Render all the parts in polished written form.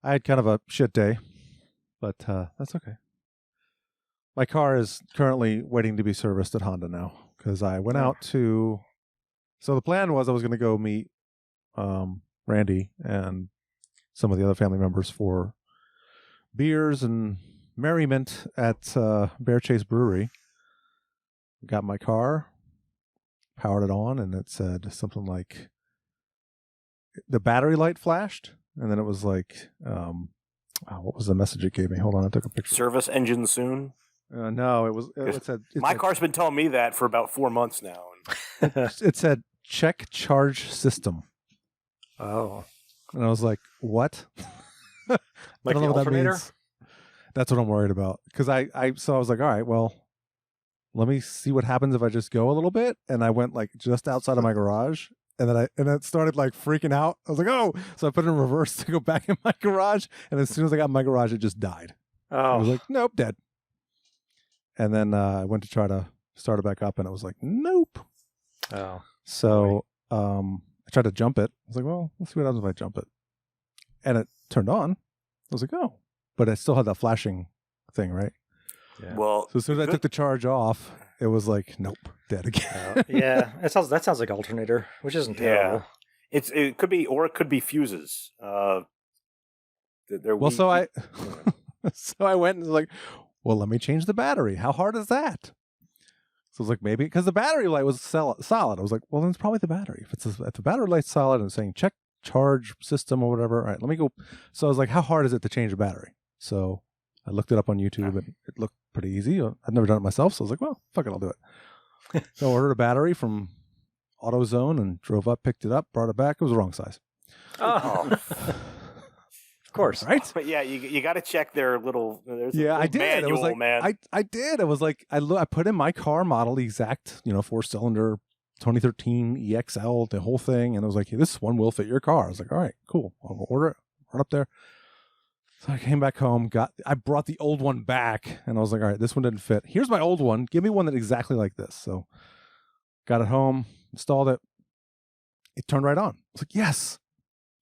I had kind of a shit day, but that's okay. My car is currently waiting to be serviced at Honda now because I went out to. So the plan was I was going to go meet Randy and some of the other family members for beers and merriment at Bear Chase Brewery. Got my car, powered it on, and it said something like the battery light flashed, and then it was like, what was the message it gave me? Hold on, I took a picture. Service engine soon. No, it said. My car's been telling me that for about 4 months now. It said check charge system. Oh, and I was like, what? I don't know what that means. That's what I'm worried about. Because I was like, all right, well, let me see what happens if I just go a little bit. And I went like just outside of my garage, and then it started like freaking out. I was like, oh! So I put it in reverse to go back in my garage, and as soon as I got in my garage, it just died. Oh, I was like, nope, dead. And then I went to try to start it back up, and it was like, nope. Oh, so I tried to jump it. I was like, well, let's see what happens if I jump it. And it turned on. I was like, oh. But I still had that flashing thing, right? Yeah. Well, so as soon as I took the charge off, it was like, nope, dead again. Yeah, that sounds like alternator, which isn't terrible. Yeah. It could be, or it could be fuses. So I went and was like, well, let me change the battery. How hard is that? So I was like, maybe because the battery light was solid. I was like, well, then it's probably the battery. If the battery light's solid and it's saying check charge system or whatever, all right, let me go. So I was like, how hard is it to change the battery? So I looked it up on YouTube and it looked pretty easy. I'd never done it myself, so I was like, well, fuck it, I'll do it. So I ordered a battery from AutoZone and drove up, picked it up, brought it back. It was the wrong size. Oh. Of course, right? But yeah, you got to check their little. I did. Manual, it was like, man. I did. It was like I put in my car model, the exact 4-cylinder 2013 EXL, the whole thing, and it was like, hey, this one will fit your car. I was like, all right, cool. I'll order it. Right up there. So I came back home. I brought the old one back, and I was like, all right, this one didn't fit. Here's my old one. Give me one that's exactly like this. So got it home, installed it. It turned right on. I was like, yes.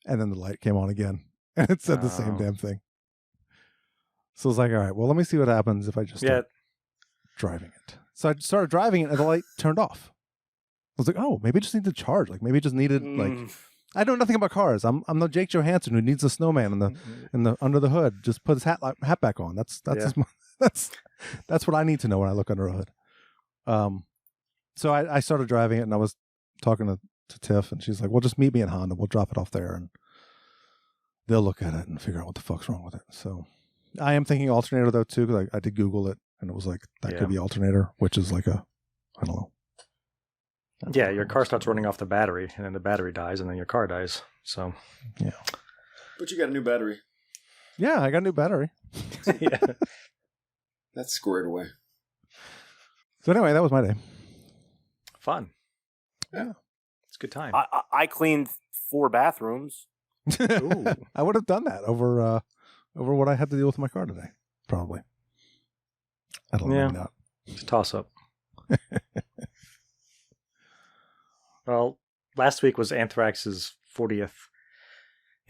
And then the light came on again. And it said the same damn thing. So I was like, all right, well, let me see what happens if I just start driving it. So I started driving it, and the light turned off. I was like, oh, maybe it just needed to charge. Like, maybe it just needed, like, I know nothing about cars. I'm the Jake Johansson who needs a snowman in the under the hood. Just put his hat back on. That's what I need to know when I look under a hood. So I started driving it, and I was talking to Tiff, and she's like, well, just meet me in Honda. We'll drop it off there, and they'll look at it and figure out what the fuck's wrong with it. So I am thinking alternator, though, too, because I did Google it, and it was like, that could be alternator, which is like I don't know. Yeah, your car starts running off the battery, and then the battery dies, and then your car dies. So, yeah. But you got a new battery. Yeah, I got a new battery. Yeah. That's squared away. So anyway, that was my day. Fun. Yeah. It's a good time. I cleaned 4 bathrooms. Ooh. I would have done that over what I had to deal with my car today, probably. I don't know. Not. It's a toss up. Well, last week was Anthrax's 40th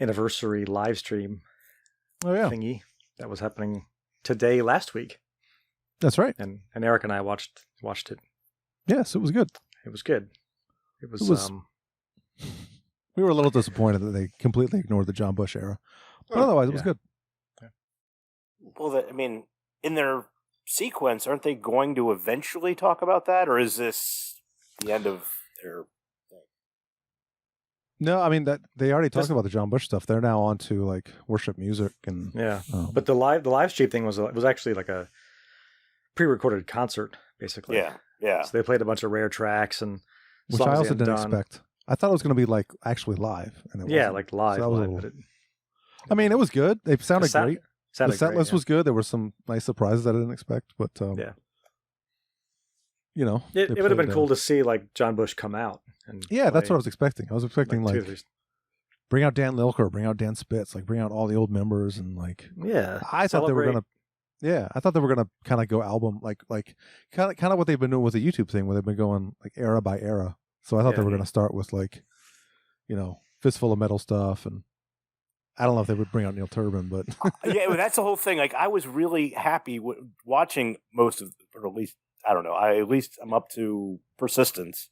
anniversary live stream thingy that was happening today last week. That's right. And Eric and I watched it. Yes, it was good. It was good. It was we were a little disappointed that they completely ignored the John Bush era. But otherwise, it was good. Yeah. Well, in their sequence, aren't they going to eventually talk about that? Or is this the end of their... No, I mean that they already talked about the John Bush stuff. They're now on to like worship music and but the live stream thing was actually like a pre-recorded concert, basically. Yeah. So they played a bunch of rare tracks and which I also didn't expect. I thought it was going to be like actually live, and it wasn't. Like live. So I mean, it was good. They sounded great. The set list was good. There were some nice surprises I didn't expect, but you know, it would have been cool to see like John Bush come out. And that's what I was expecting. I was expecting like bring out Dan Lilker, bring out Dan Spitz, like bring out all the old members, and like I thought they were gonna. Yeah, I thought they were gonna kind of go album like kind of what they've been doing with the YouTube thing, where they've been going like era by era. So I thought they were gonna start with like, you know, Fistful of Metal stuff, and I don't know if they would bring out Neil Turbin, but Yeah, well, that's the whole thing. Like, I was really happy watching most of, or at least I don't know. At least I'm up to Persistence.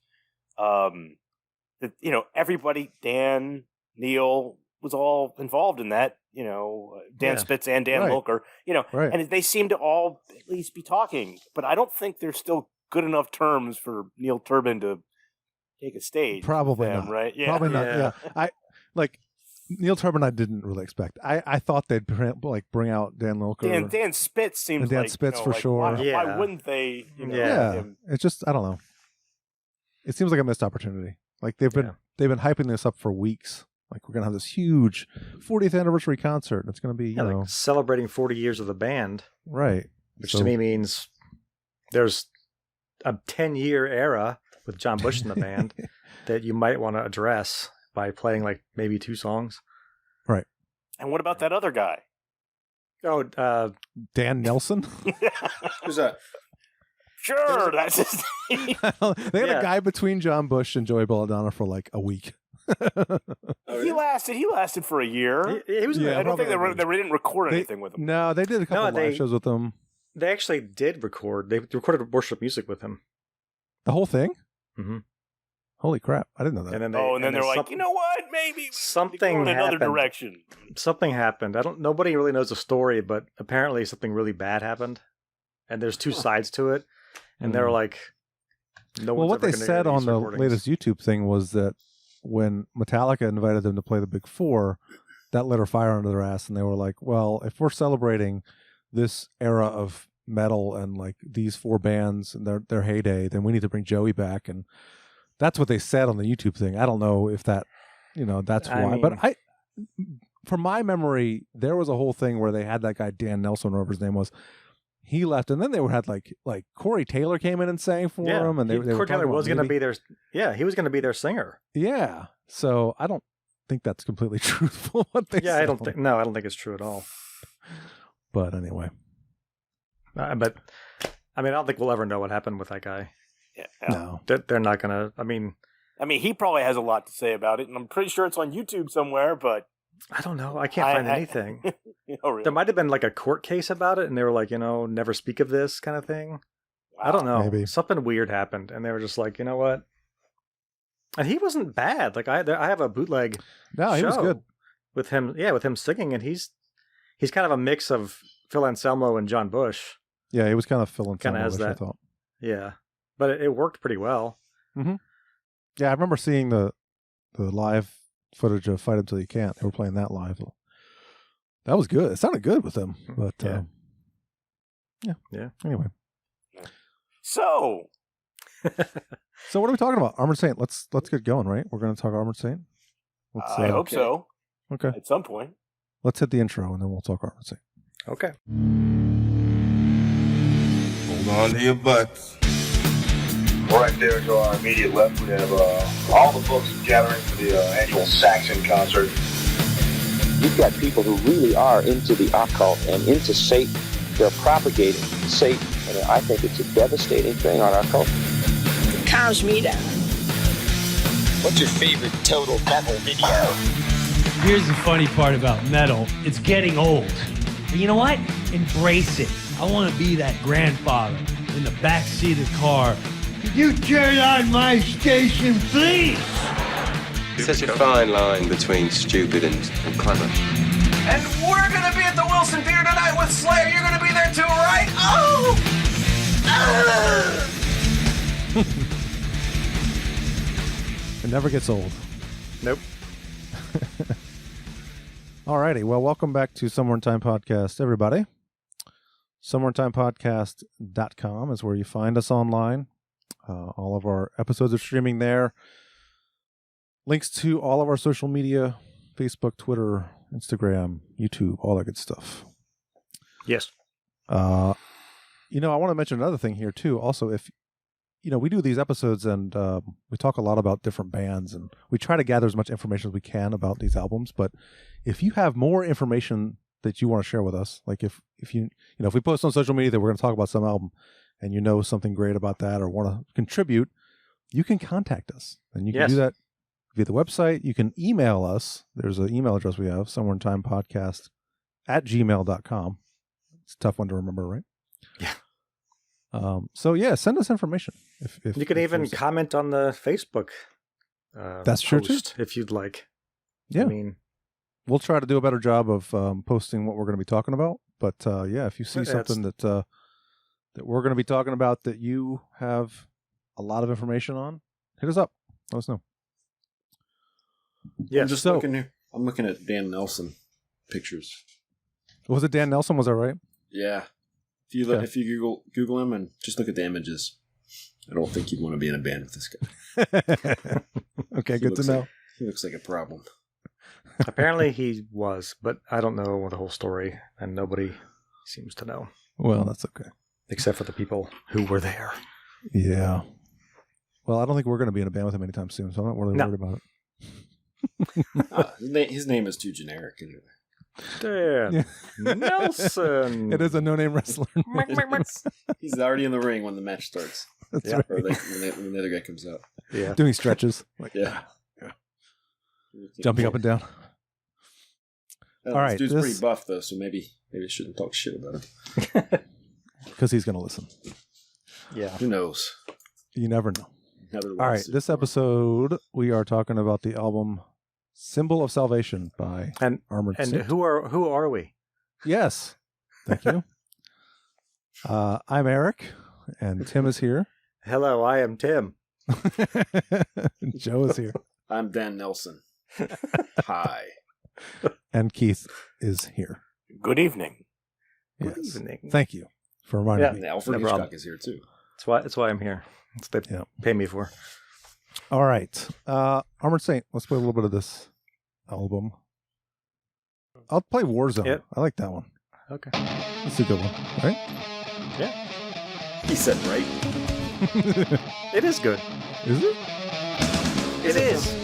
That everybody, Dan, Neil, was all involved in that. Dan Spitz and Dan Lilker. right. And they seem to all at least be talking. But I don't think there's still good enough terms for Neil Turbin to take a stage. Probably with them, not. right? Yeah. Probably not. Yeah. Yeah. I like Neil Turbin. I didn't really expect. I thought they'd bring out Dan Lilker. Dan Spitz seems And Dan like Spitz for like, sure. Why Yeah. wouldn't they? Yeah. him? It's just I don't know. It seems like a missed opportunity. Like they've been hyping this up for weeks. Like we're gonna have this huge 40th anniversary concert. It's gonna be like celebrating 40 years of the band, right. which So- to me means there's a 10-year era with John Bush in the band that you might want to address by playing like maybe 2 songs. And what about that other guy? Oh, Dan Nelson. Who's that? Sure, that's his name. They had a guy between John Bush and Joey Belladonna for like a week. He lasted for a year. he was. Yeah, I don't think probably. they didn't record anything with him. No, they did a couple live shows with him. They actually did record. They recorded worship music with him. The whole thing. Mm-hmm. Holy crap! I didn't know that. And then They're like, you know what? Maybe something go in another happened. direction. Something happened. Nobody really knows the story, but apparently something really bad happened, and there's 2 sides to it. And they're like, well, what they said on the latest YouTube thing was that when Metallica invited them to play the Big Four, that lit a fire under their ass, and they were like, well, if we're celebrating this era of metal and like these 4 bands and their heyday, then we need to bring Joey back. And that's what they said on the YouTube thing. I don't know if that, that's why. But from my memory, there was a whole thing where they had that guy Dan Nelson, whatever his name was. He left, and then they had like Corey Taylor came in and sang for him, and they Corey Taylor was going to be their he was going to be their singer. Yeah, so I don't think that's completely truthful. What they I said. don't think it's true at all. But anyway, but I mean, I don't think we'll ever know what happened with that guy. Yeah. no. They're not going to. I mean, he probably has a lot to say about it, and I'm pretty sure it's on YouTube somewhere. But I don't know. I can't find anything. Really? There might have been like a court case about it, and they were like, never speak of this kind of thing. Wow. I don't know. Maybe. Something weird happened, and they were just like, you know what? And he wasn't bad. Like I have a bootleg. No, he was good with him. Yeah, with him singing, and he's kind of a mix of Phil Anselmo and John Bush. Yeah, he was kind of filling Kind of has that. I thought. Yeah, but it worked pretty well. Mm-hmm. Yeah, I remember seeing the live footage of Fight Until You Can't. They were playing that live. That was good. It sounded good with them. But yeah. Anyway. So what are we talking about? Armored Saint. Let's get going, right? We're going to talk Armored Saint. I hope so. Okay. At some point. Let's hit the intro and then we'll talk Armored Saint. Okay. Hold on to your butts. Right there to our immediate left, we have all the folks gathering for the annual Saxon concert. You've got people who really are into the occult and into Satan. They're propagating Satan, and I think it's a devastating thing on our culture. It calms me down. What's your favorite total metal video? Here's the funny part about metal. It's getting old. But you know what? Embrace it. I want to be that grandfather in the backseat of the car. Could you turn on my station, please? Such a fine line between stupid and clever. And we're going to be at the Wilson Theater tonight with Slayer. You're going to be there too, right? Oh! It never gets old. Nope. Alrighty. Well, welcome back to Somewhere in Time Podcast, everybody. SomewhereInTimePodcast.com is where you find us online. All of our episodes are streaming there. Links to all of our social media, Facebook, Twitter, Instagram, YouTube, all that good stuff. Yes. I want to mention another thing here too. Also, if we do these episodes and we talk a lot about different bands and we try to gather as much information as we can about these albums. But if you have more information that you want to share with us, like if we post on social media that we're going to talk about some album and you know something great about that or want to contribute, you can contact us and you can do that via the website. You can email us. There's an email address we have, somewhereintime.podcast@gmail.com. It's a tough one to remember, right? Yeah. So yeah, send us information. If you can even comment on the Facebook. That's true too, if you'd like. Yeah. I mean, we'll try to do a better job of posting what we're going to be talking about. But yeah, if you see something that we're going to be talking about that you have a lot of information on, hit us up. Let us know. Yeah, I'm just looking here. I'm looking at Dan Nelson pictures. Was it Dan Nelson? Was that right? Yeah. If you look, if you Google him and just look at the images, I don't think you'd want to be in a band with this guy. Okay, good to know. He looks like a problem. Apparently he was, but I don't know the whole story, and nobody seems to know. Well, that's okay. Except for the people who were there. Yeah. Well, I don't think we're going to be in a band with him anytime soon, so I'm not really worried about it. His name is too generic. Dan Nelson. It is a no-name wrestler. He's already in the ring when the match starts. That's right. Or when the other guy comes out. Yeah. Doing stretches. Yeah. Jumping up and down. All right. This dude's pretty buff, though, so maybe I shouldn't talk shit about him. Because he's going to listen. Yeah. Who knows? You never know. All right. This episode, we are talking about the album Symbol of Salvation by Armored Saint. And who are we? Yes. Thank you. I'm Eric, and Tim is here. Hello, I am Tim. Joe is here. I'm Dan Nelson. Hi. And Keith is here. Good evening. Yes. Good evening. Thank you for reminding me. And Alfred Hitchcock is here too. That's why I'm here. That's what they pay me for. All right. Armored Saint, let's play a little bit of this album. I'll play Warzone. Yep. I like that one. Okay. That's a good one, right? Yeah. He said right. It is good. Is it? It is.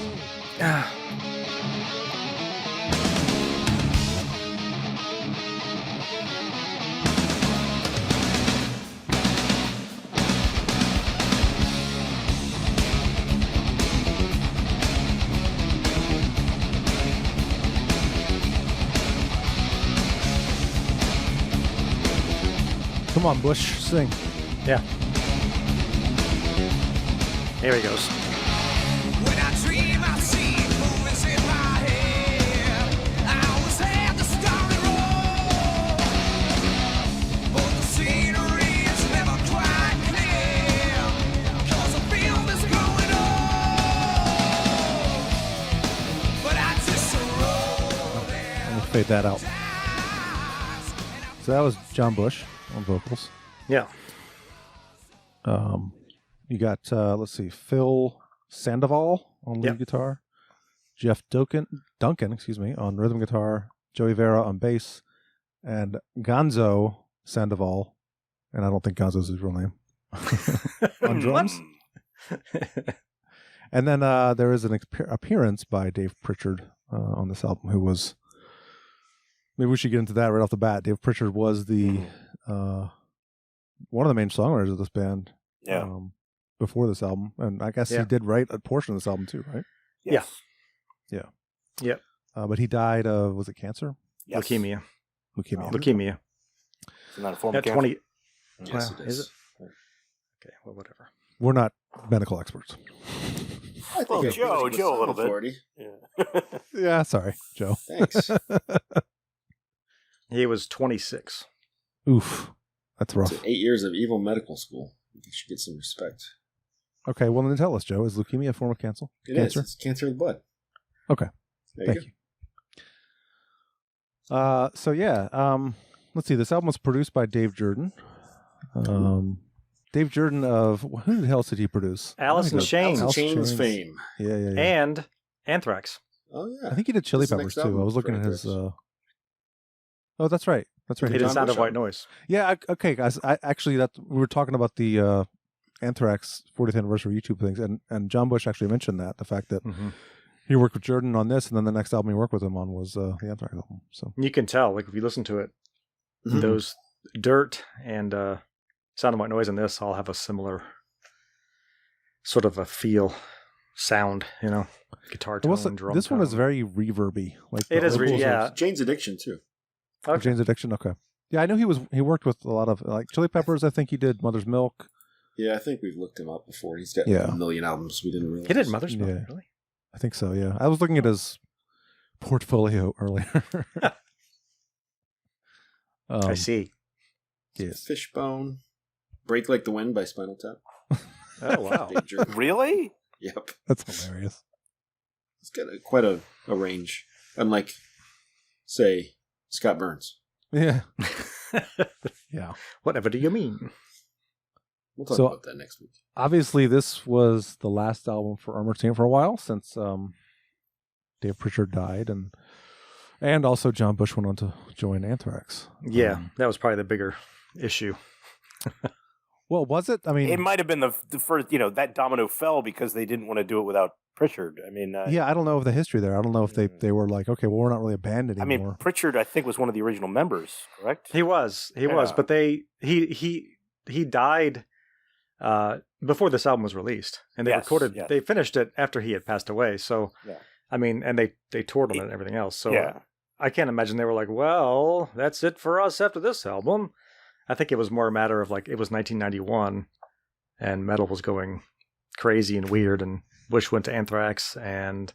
Come on, Bush, sing. Yeah. Here he goes. When I dream, I see movies in my head. I always have the story wrong, but the scenery is never quite clear, 'cause the film is going on. But I just roll. I'm going to fade that out. So that was John Bush on vocals. Yeah. You got, let's see, Phil Sandoval on lead guitar, Jeff Duncan, on rhythm guitar, Joey Vera on bass, and Gonzo Sandoval, and I don't think Gonzo's his real name, on drums. And then there is an appearance by Dave Prichard on this album, who was, maybe we should get into that right off the bat. Dave Prichard was the one of the main songwriters of this band. Yeah. Before this album, and I guess he did write a portion of this album too, right? Yes. Yeah. Yep. But he died of, was it cancer? Yes. Leukemia. Leukemia. It's not a form At of 20. Yes, Well, it is is. it? Okay. Well, whatever. We're not medical experts. I think Well, I Joe finished with a little some bit. authority. Yeah. Yeah, sorry, Joe. Thanks. He was 26. Oof. That's rough. So 8 years of evil medical school. You should get some respect. Okay, well then tell us, Joe. Is leukemia a form of cancer? It is. It's cancer of the blood. Okay. There Thank you. So yeah, let's see. This album was produced by Dave Jordan. Dave Jordan of, who the hell did he produce? Alice in Chains. Alice in Chains fame. Yeah. And Anthrax. Oh yeah. I think he did Chili This is the Peppers next too. I was looking album at for his. Anthrax. Oh, that's right. That's right. He did John Sound of Bush White album. Noise. Yeah. Okay, guys. I actually we were talking about the Anthrax 40th anniversary YouTube things, and John Bush actually mentioned that, the fact that he worked with Jordan on this, and then the next album he worked with him on was the Anthrax album. So You can tell, like if you listen to it, those Dirt and Sound of White Noise and this all have a similar sort of a feel, sound, you know. guitar It was tone, drum this one is tone. very reverby. Like It the is, vocals are- yeah. Jane's Addiction too. Okay. Jane's Addiction. Okay. Yeah, I knew he worked with a lot of like Chili Peppers. I think he did Mother's Milk. Yeah, I think we've looked him up before. He's got Yeah. a million albums we didn't realize. He did Mother's Milk, Yeah. really? I think so. Yeah, I was looking at his portfolio earlier. I see. Yes. Fishbone, Break Like the Wind by Spinal Tap. Oh, wow. Big jerk. Really? Yep. That's hilarious. It's got quite a range. Unlike, say, Scott Burns. Yeah. Yeah. Whatever do you mean? We'll talk So- about that next week. Obviously, this was the last album for Armored Saint for a while since Dave Prichard died, and also John Bush went on to join Anthrax. Yeah, that was probably the bigger issue. Well, was it? I mean, It might have been the first, that domino fell because they didn't want to do it without Pritchard. I mean, yeah, I don't know of the history there. I don't know if they were like, okay, well, we're not really a band I anymore. mean, Pritchard, I think, was one of the original members, correct? He was, Yeah. but he died before this album was released, and they Yes, recorded. yes. They finished it after he had passed away. So, Yeah. I mean, and they toured on it and everything else. So, Yeah. I can't imagine they were like, well, that's it for us after this album. I think it was more a matter of like it was 1991, and metal was going crazy and weird, and Bush went to Anthrax, and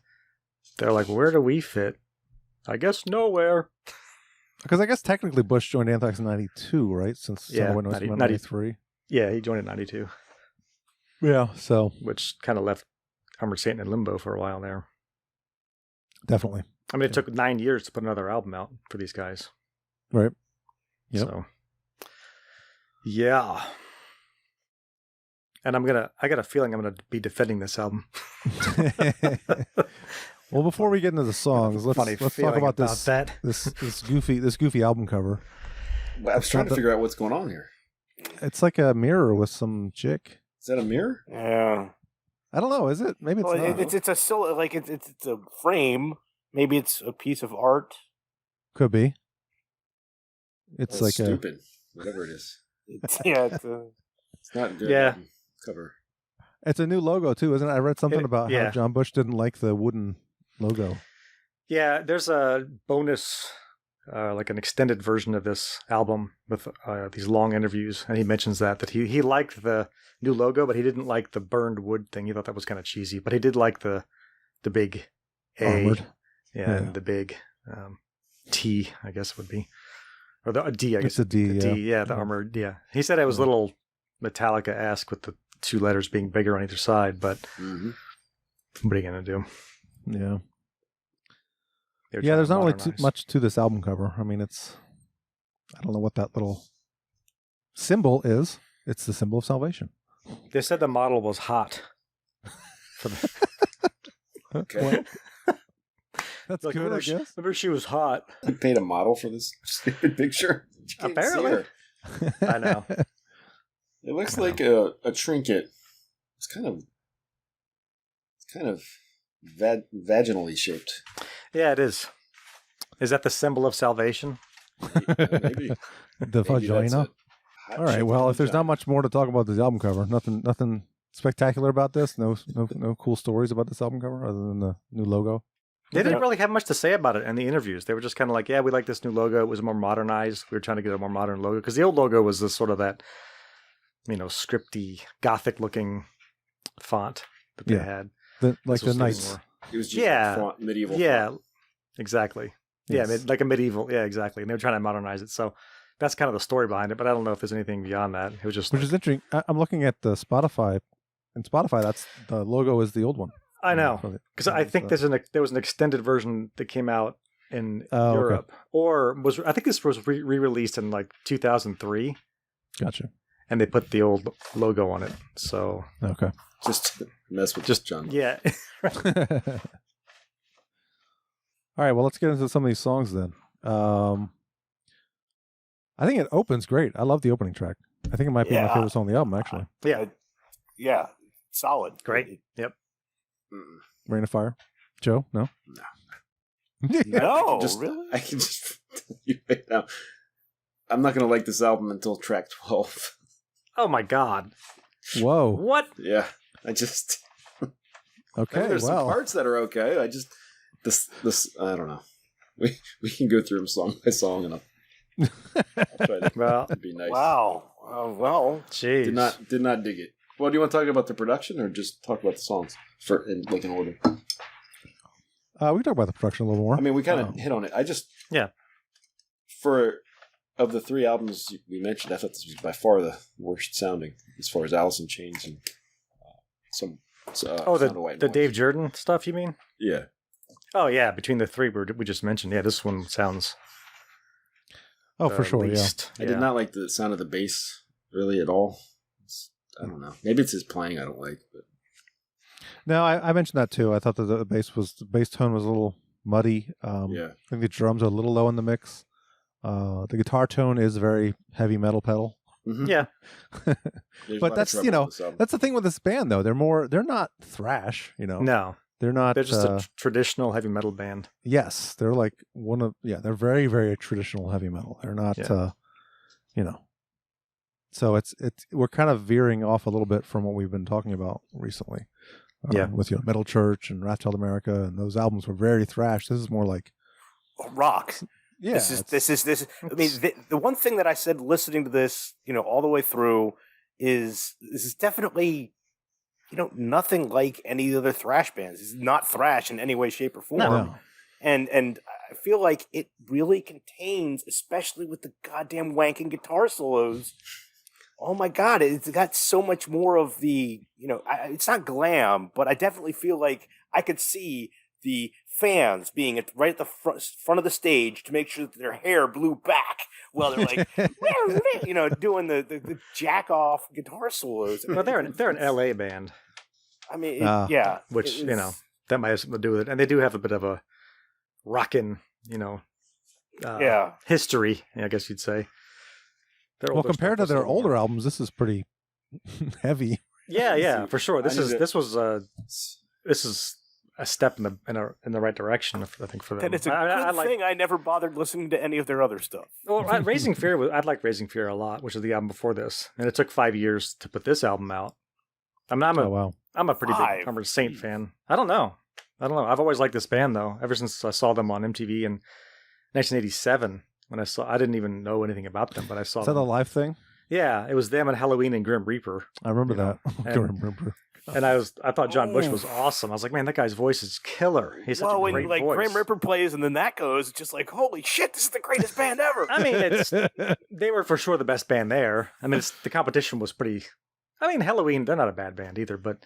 they're like, where do we fit? I guess nowhere. Because I guess technically Bush joined Anthrax in '92, right? Since Yeah, someone was 93. Yeah, he joined in 92. Yeah, so Which kind of left Armored Saint in limbo for a while there. definitely I mean, it took 9 years to put another album out for these guys. right. Yep. So, yeah. And I got a feeling I'm going to be defending this album. Well, before we get into the songs, let's Funny talk feeling about about this that. this goofy album cover. I was trying to figure out what's going on here. It's like a mirror with some chick. Is that a mirror? Yeah. I don't know. Is it? Maybe it's Well, not. it's a still like it's a frame. Maybe it's a piece of art. Could be. It's like stupid. Whatever it is. It's not good. Yeah. Cover. it's a new logo too, isn't it? I read something about how yeah. John Bush didn't like the wooden logo. Yeah, there's a bonus, like an extended version of this album with these long interviews, and he mentions that he liked the new logo, but he didn't like the burned wood thing. He thought that was kind of cheesy, but he did like the big A, Armored. yeah, and the big T, I guess it would be, or the a D, I guess. It's a D. The Yeah. D, yeah, the armored, yeah. He said it was a little Metallica-esque with the two letters being bigger on either side, but what are you gonna do? Yeah. They were Yeah, trying there's to not really modernize. too much to this album cover. I mean, I don't know what that little symbol is. It's the symbol of salvation. They said the model was hot. For the, Okay. That's like, good, I remember, guess. remember she was hot. You paid a model for this stupid picture. You can't see Apparently. her. I know. It looks like a trinket. It's kind of vaginally shaped. Yeah, it is. Is that the symbol of salvation? Maybe. The Maybe that's vagina. it. Hot All right. shaped Well, if there's vagina. not much more to talk about this album cover, nothing spectacular about this. No cool stories about this album cover other than the new logo. They didn't really have much to say about it in the interviews. They were just kind of like, yeah, we like this new logo. It was more modernized. We were trying to get a more modern logo because the old logo was this sort of that, scripty, gothic-looking font that they had. Like This the was Knights. more- It was just Yeah. font, medieval. Yeah, font. exactly. Yes. Yeah, like a medieval. Yeah, exactly. And they were trying to modernize it. So that's kind of the story behind it. But I don't know if there's anything beyond that. It was just Which is interesting. I'm looking at the Spotify. In Spotify, that's the logo is the old one. I know, For the- because I think there was an extended version that came out in Oh, okay. Europe, or I think this was re-released in like 2003, Gotcha. and they put the old logo on it. So Okay. Just to mess with John. yeah, All right. Well, let's get into some of these songs then. I think it opens great. I love the opening track. I think it might be my Yeah. favorite song on the album, actually. Yeah, solid. great. Yep. Rain of Fire. Joe? No? No, Just- really? I can just tell you right now. I'm not going to like this album until track 12. Oh my God! Whoa. What? Yeah. I just. Okay, there's some parts that are okay. I just this I don't know. We can go through them song by song, and I'll try to be nice. Wow. Well, jeez. Did not dig it. Well, do you want to talk about the production or just talk about the songs in order? We can talk about the production a little more. I mean, we kind of hit on it. Of the 3 albums we mentioned, I thought this was by far the worst sounding as far as Alice in Chains and some. The Dave Jordan stuff, you mean? Yeah. Oh yeah, between the 3 we just mentioned, this one sounds. Oh, for sure, least, I did not like the sound of the bass really at all. I don't know. Maybe it's his playing I don't like. But. No, I mentioned that too. I thought that the bass tone was a little muddy. I think the drums are a little low in the mix. The guitar tone is very heavy metal pedal. Mm-hmm. Yeah. But that's that's the thing with this band though. They're not thrash, No. They're not. They're just a traditional heavy metal band. Yes, they're like they're very, very traditional heavy metal. They're not So it's we're kind of veering off a little bit from what we've been talking about recently. With Metal Church and Wrath Child America, and those albums were very thrash. This is more like rock. Yeah, this is. I mean, the one thing that I said listening to this, all the way through, is this is definitely, nothing like any other thrash bands. It's not thrash in any way, shape, or form. No. And I feel like it really contains, especially with the goddamn wanking guitar solos. Oh my God, it's got so much more of the, it's not glam, but I definitely feel like I could see the fans being right at the front of the stage to make sure that their hair blew back while they're like, doing the jack off guitar solos. Well, they're an LA band. I mean, which that might have something to do with it, and they do have a bit of a rockin', history, I guess you'd say. Well, compared to their older albums, this is pretty heavy. Yeah, for sure. This is a step in the right direction, I think, for them. And it's a good thing I never bothered listening to any of their other stuff. Well, Raising Fear, I liked Raising Fear a lot, which is the album before this, and it took 5 years to put this album out. I'm a pretty big Armored Saint fan. I don't know. I've always liked this band though. Ever since I saw them on MTV in 1987, when I didn't even know anything about them, but I saw. Is that them. a live thing? Yeah, it was them and Halloween and Grim Reaper. I remember that. Grim Reaper. And I thought John Bush was awesome. I was like, man, that guy's voice is killer. He's such a great voice. Grim Reaper plays and then that goes, it's just like, holy shit, this is the greatest band ever. I mean, they were for sure the best band there. I mean, the competition was pretty. I mean, Halloween, they're not a bad band either, but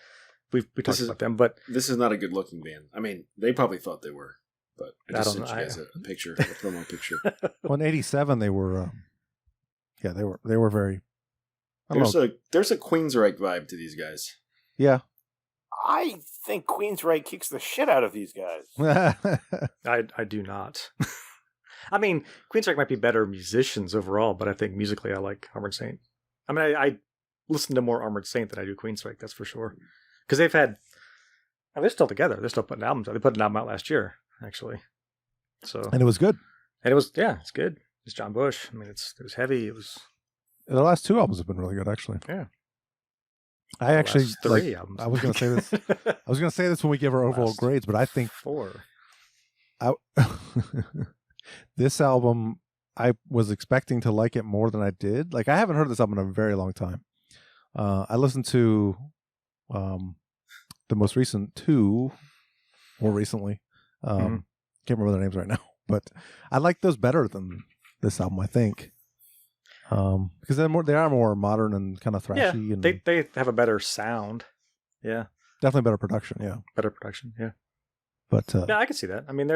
we talked about them. But this is not a good looking band. I mean, they probably thought they were, but I just sent you guys a picture, a promo picture. Well, in '87, they were, they were very. There's a Queensryche vibe to these guys. Yeah. I think Queensryche kicks the shit out of these guys. I do not. I mean, Queensryche might be better musicians overall, but I think musically I like Armored Saint. I mean, I listen to more Armored Saint than I do Queensryche, that's for sure. Because they're still together. They're still putting albums out. They put an album out last year, actually. So and it was good. And it's good. It's John Bush. I mean, it was heavy. The last 2 albums have been really good, actually. Yeah. I actually 3 albums. I was going to say this. I was going to say this when we give our overall grades, but I think 4. This album, I was expecting to like it more than I did. Like, I haven't heard this album in a very long time. I listened to the most recent 2 more recently. Can't remember their names right now, but I like those better than this album, I think. Because they are more modern and kind of thrashy. Yeah, and they have a better sound. Yeah, definitely better production. Yeah, better production. Yeah, but yeah, I can see that. I mean,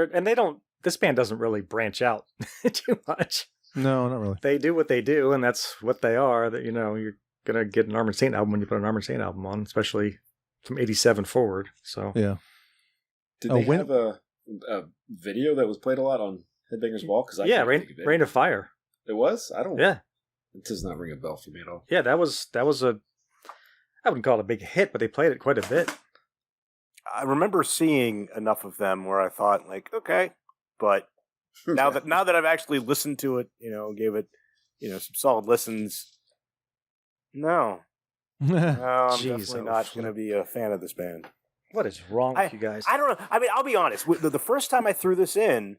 this band doesn't really branch out too much. No, not really. They do what they do, and that's what they are. That you're gonna get an Armored Saint album when you put an Armored Saint album on, especially from '87 forward. So yeah. Did they have a video that was played a lot on Headbangers Ball? Because Rain of Fire. It was. I don't. Yeah. It does not ring a bell for me at all. Yeah, that was I wouldn't call it a big hit, but they played it quite a bit. I remember seeing enough of them where I thought, like, okay, but now that I've actually listened to it, gave it, some solid listens. No, I'm definitely not going to be a fan of this band. What is wrong with you guys? I don't know. I mean, I'll be honest. The first time I threw this in,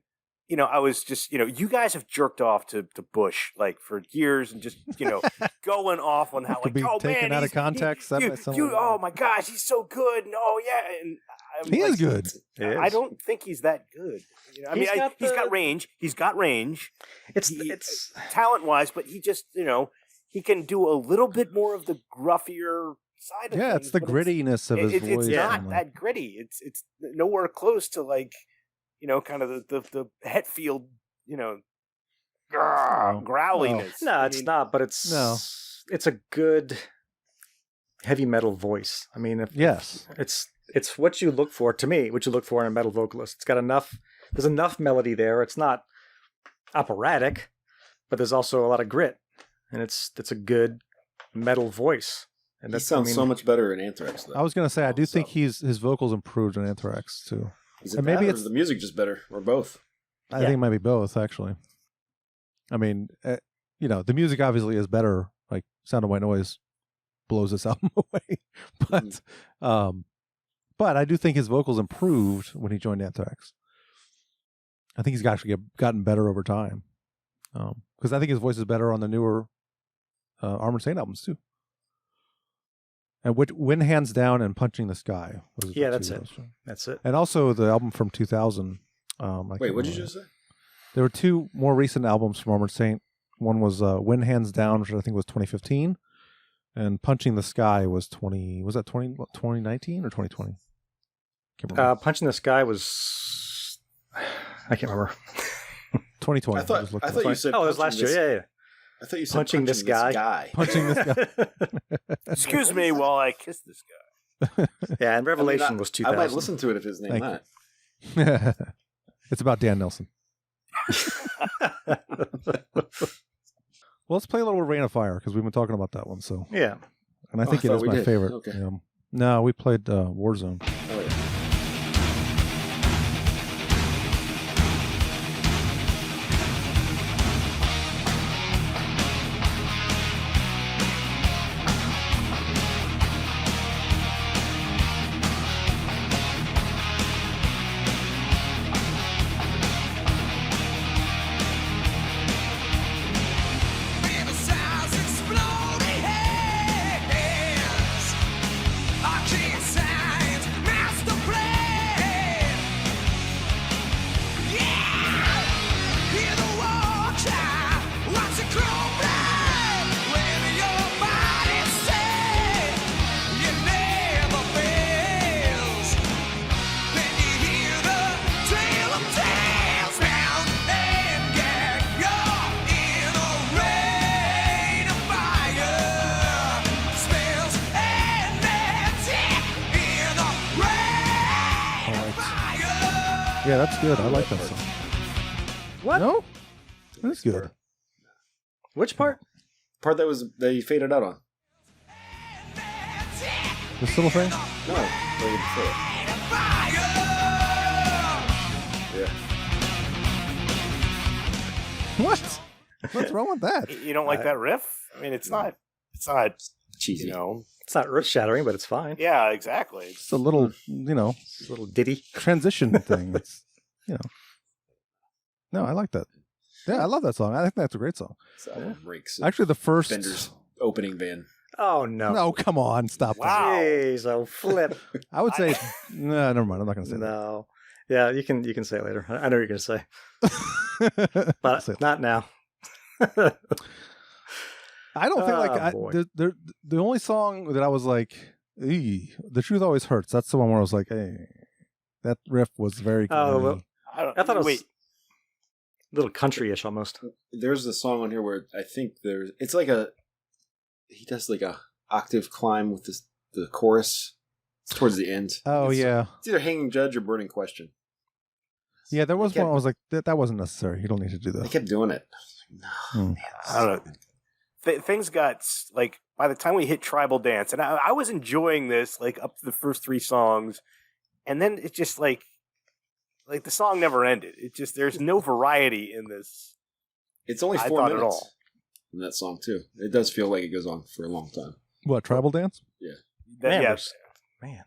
I was just, you guys have jerked off to Bush like for years and just, going off on how Could be taken out of context. Oh my gosh, he's so good. And, oh yeah, and he is good. I don't think he's that good. He's got range. He's got range. It's talent wise, but he just, he can do a little bit more of the gruffier side of things. It's the grittiness of his voice. It's not that gritty. It's nowhere close to like, kind of the Hetfield, growliness. No, it's not, but it's a good heavy metal voice. I mean, it's what you look for, to me, what you look for in a metal vocalist. It's got there's enough melody there. It's not operatic, but there's also a lot of grit, and it's a good metal voice. And that sounds so much better in Anthrax, though. I was going to say, I do think his vocals improved in Anthrax, too. Is it maybe it's the music just better, or both? I think it might be both, actually. I mean, the music obviously is better. Like Sound of White Noise blows this album away, but I do think his vocals improved when he joined Anthrax. I think he's actually gotten better over time, because I think his voice is better on the newer Armored Saint albums too. And Win Hands Down and Punching the Sky. That's it. That's it. And also the album from 2000. Wait, what did you just say? There were two more recent albums from Armored Saint. One was Win Hands Down, which I think was 2015. And Punching the Sky was 2019 or 2020? Punching the Sky was... I can't remember. 2020. I thought you said... Oh, it was last year. Yeah. I thought you said punching this guy. Punching this guy. Excuse me while I kiss this guy. Yeah, and Revelation was 2000. I might listen to it if his name that. It's about Dan Nelson. Well, let's play a little Rain of Fire, because we've been talking about that one. So yeah, and I think it is my favorite. Okay. No, we played Warzone. Oh, yeah. Yeah, that's good. I like that song. What? No? That's good. Which part? Part that you faded out on. This little thing? No, played before it. Yeah. What? What's wrong with that? You don't like that riff? I mean, it's not cheesy. It's not earth shattering, but it's fine. Yeah, exactly. It's a little, it's a little ditty transition thing. It's, No, I like that. Yeah, I love that song. I think that's a great song. Actually, the first Fender's opening band. Oh no! No, come on, stop. Wow. Jeez, oh flip. I would say no. Never mind. I'm not going to say no. Yeah, you can say it later. I know what you're going to say, but not now. I don't think the only song that I was like, The Truth Always Hurts. That's the one where I was like, hey, that riff was very good. I thought it was a little country-ish almost. There's a song on here where I think it's like he does like a octave climb with the chorus. It's towards the end. Oh, yeah. It's either Hanging Judge or Burning Question. Yeah, there was one I was like, that wasn't necessary. You don't need to do that. They kept doing it. No, man, I don't know. Things got, like, by the time we hit Tribal Dance, and I was enjoying this, like, up to the first three songs, and then it just, like the song never ended. It just, there's no variety in this. It's only 4 minutes in that song, too. It does feel like it goes on for a long time. What, Tribal Dance? Yeah. Man.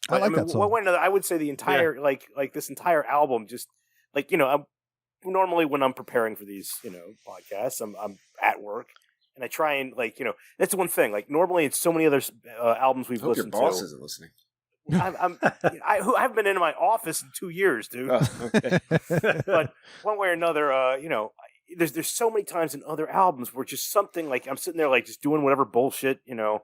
I like that song. I would say the entire like this entire album, just like normally when I'm preparing for these podcasts, I'm at work and I try and that's one thing. Like normally it's so many other albums we've listened to. Your boss isn't listening. I've been in my office in 2 years, dude. Oh, okay. But one way or another, there's so many times in other albums where just something like I'm sitting there like just doing whatever bullshit, and all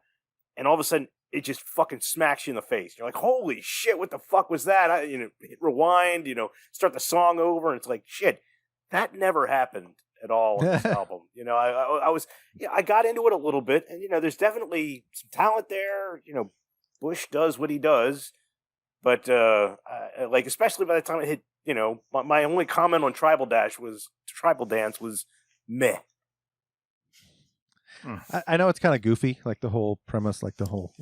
of a sudden it just fucking smacks you in the face. You're like, holy shit, what the fuck was that? Hit rewind, start the song over, and it's like, shit, that never happened at all on this album. I got into it a little bit, and there's definitely some talent there. Bush does what he does, but especially by the time it hit, my only comment on Tribal Dance was meh. I know it's kind of goofy, like the whole premise, like the whole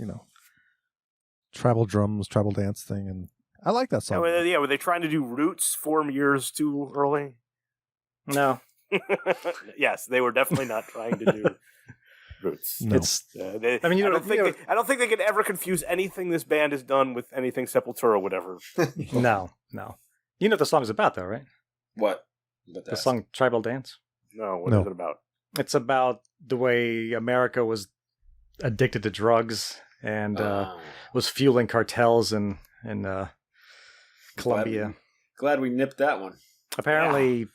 tribal drums, tribal dance thing, and I like that song. Were they trying to do Roots 4 years too early? No. Yes, they were definitely not trying to do Roots. No. I don't think they could ever confuse anything this band has done with anything Sepultura would ever. No. You know what the song's about, though, right? What? The song "Tribal Dance." No, what is it about? It's about the way America was addicted to drugs and was fueling cartels in Colombia. Glad we nipped that one. Apparently,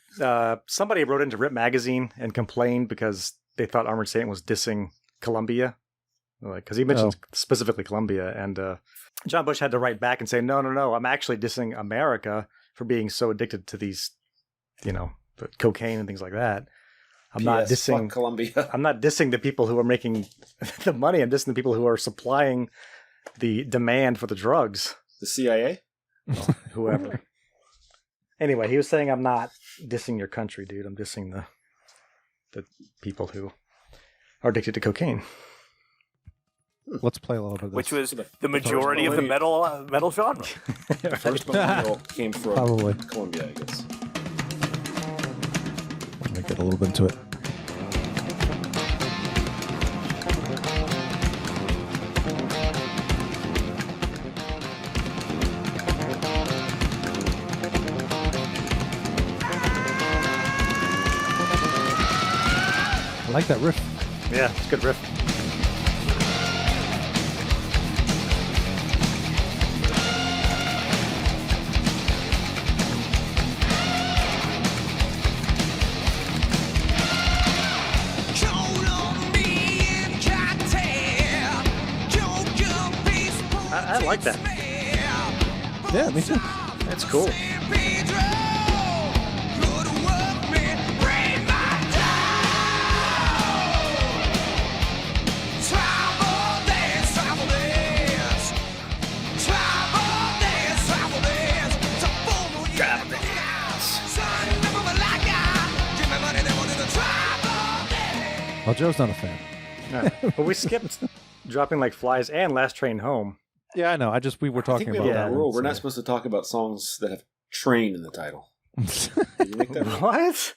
somebody wrote into Rip Magazine and complained because they thought Armored Saint was dissing Colombia, because he mentioned specifically Colombia, and John Bush had to write back and say, no, I'm actually dissing America for being so addicted to these, the cocaine and things like that. I'm not dissing Colombia. I'm not dissing the people who are making the money. I'm dissing the people who are supplying the demand for the drugs. The CIA? Whoever. Anyway, he was saying, I'm not dissing your country, dude. I'm dissing the people who are addicted to cocaine. Let's play a little bit of this. Which was the majority of the metal genre. First millennial came from Probably. Colombia, I guess. Let me get a little bit into it. I like that riff. Yeah, it's a good riff. I like that. Yeah, me too. That's cool. Well, Joe's not a fan. No. But we skipped Dropping Like Flies and Last Train Home. Yeah, I know. We were talking about that. Rule. We're not supposed to talk about songs that have train in the title. Did you make that rule? What?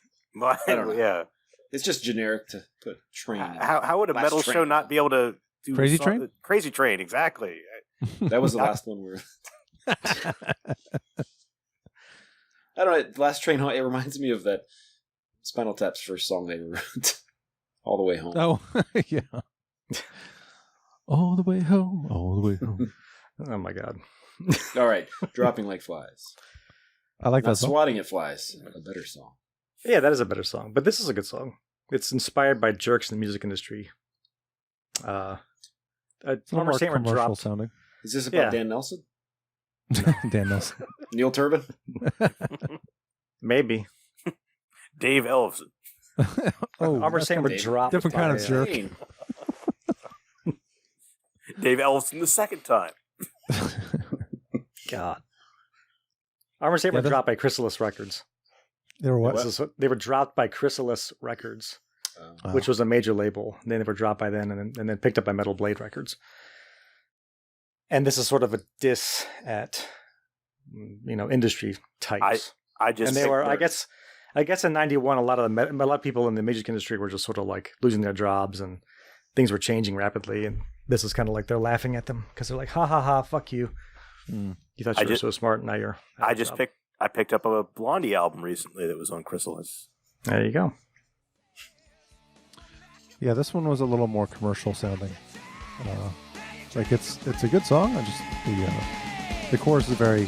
I don't know. Yeah. It's just generic to put train. How would a metal show not be able to do Crazy Train? Crazy Train, exactly. That was the last one we were. I don't know. Last Train Home. It reminds me of that Spinal Tap's first song they wrote. All the Way Home. Oh, yeah. All the way home, all the way home. Oh my God. All right, Dropping Like Flies. I like Not that song. Swatting at Flies. A better song. Yeah, that is a better song. But this is a good song. It's inspired by jerks in the music industry. It's a Armored more Saint were commercial dropped. sounding. Is this about Dan Nelson? Dan Nelson. Neil Turbin? Maybe. Dave Ellefson. Armored Saint were dropped. Different kind of jerk. Dave Ellefson the second time. God. Armored Saint were dropped by Chrysalis Records. They were what? They were dropped by Chrysalis Records, which was a major label. And then they were dropped by then and then picked up by Metal Blade Records. And this is sort of a diss at, industry types. And they were, I guess in '91, a lot of people in the music industry were just sort of like losing their jobs and things were changing rapidly. And this is kind of like they're laughing at them because they're like, ha ha ha, fuck you. You thought you were so smart. Now you're. I picked up a Blondie album recently that was on Chrysalis. There you go. Yeah, this one was a little more commercial sounding. Like it's a good song. I just the chorus is very.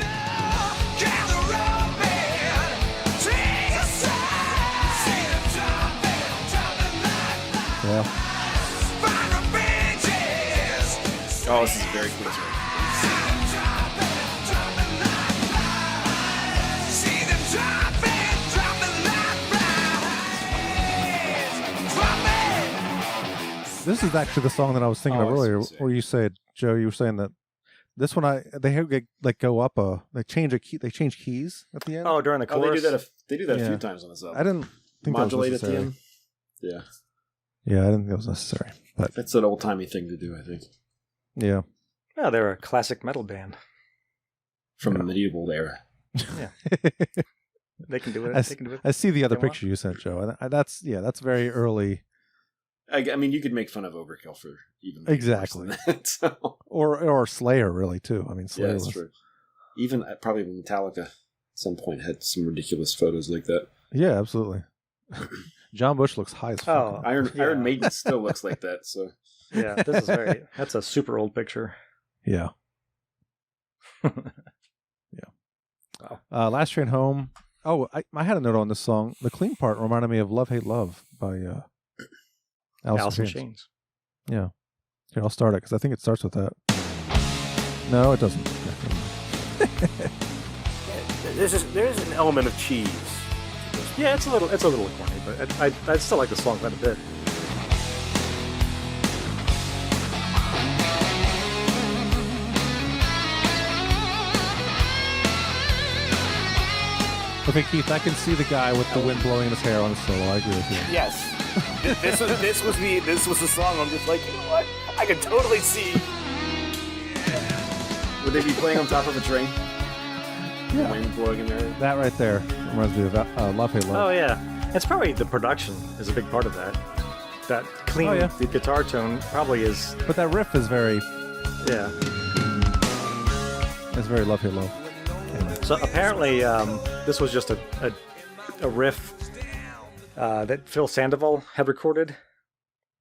Yeah. Oh, this is very cool. This is actually the song that I was thinking of earlier, where you said, Joe, you were saying that this one they go up they change a key, they change keys at the end. Oh, during the chorus, they do that a few times on this album. I didn't think modulate that was at the necessary. end. Yeah, I didn't think it was necessary, but it's an old timey thing to do, I think. Yeah. Yeah, they're a classic metal band from the medieval era. Yeah, they can do it. They can do it. I see the other picture you sent, Joe. And that's very early. I mean, you could make fun of Overkill for even exactly that, so. or Slayer really too. I mean, Slayer that's true. Even probably Metallica at some point had some ridiculous photos like that. Yeah, absolutely. John Bush looks high as fuck. Iron Maiden still looks like that. So yeah, this is that's a super old picture. Yeah. Last Train Home. Oh, I had a note on this song. The clean part reminded me of Love Hate Love by Alice in Chains. Yeah. Here, I'll start it because I think it starts with that. No, it doesn't. There's an element of cheese. Yeah, it's a little corny, but I still like the song quite a bit. Okay, Keith, I can see the guy with the wind blowing in his hair on his solo. I agree with you. Yes. This was the song. I'm just like, you know what? I can totally see. Would they be playing on top of a train? Yeah. Wind blowing in there. That right there reminds me of Love Hate Love. Oh yeah, it's probably the production is a big part of that. That clean, the guitar tone probably is. But that riff is very. Yeah. It's very Love Hate Love. So apparently, this was just a riff that Phil Sandoval had recorded,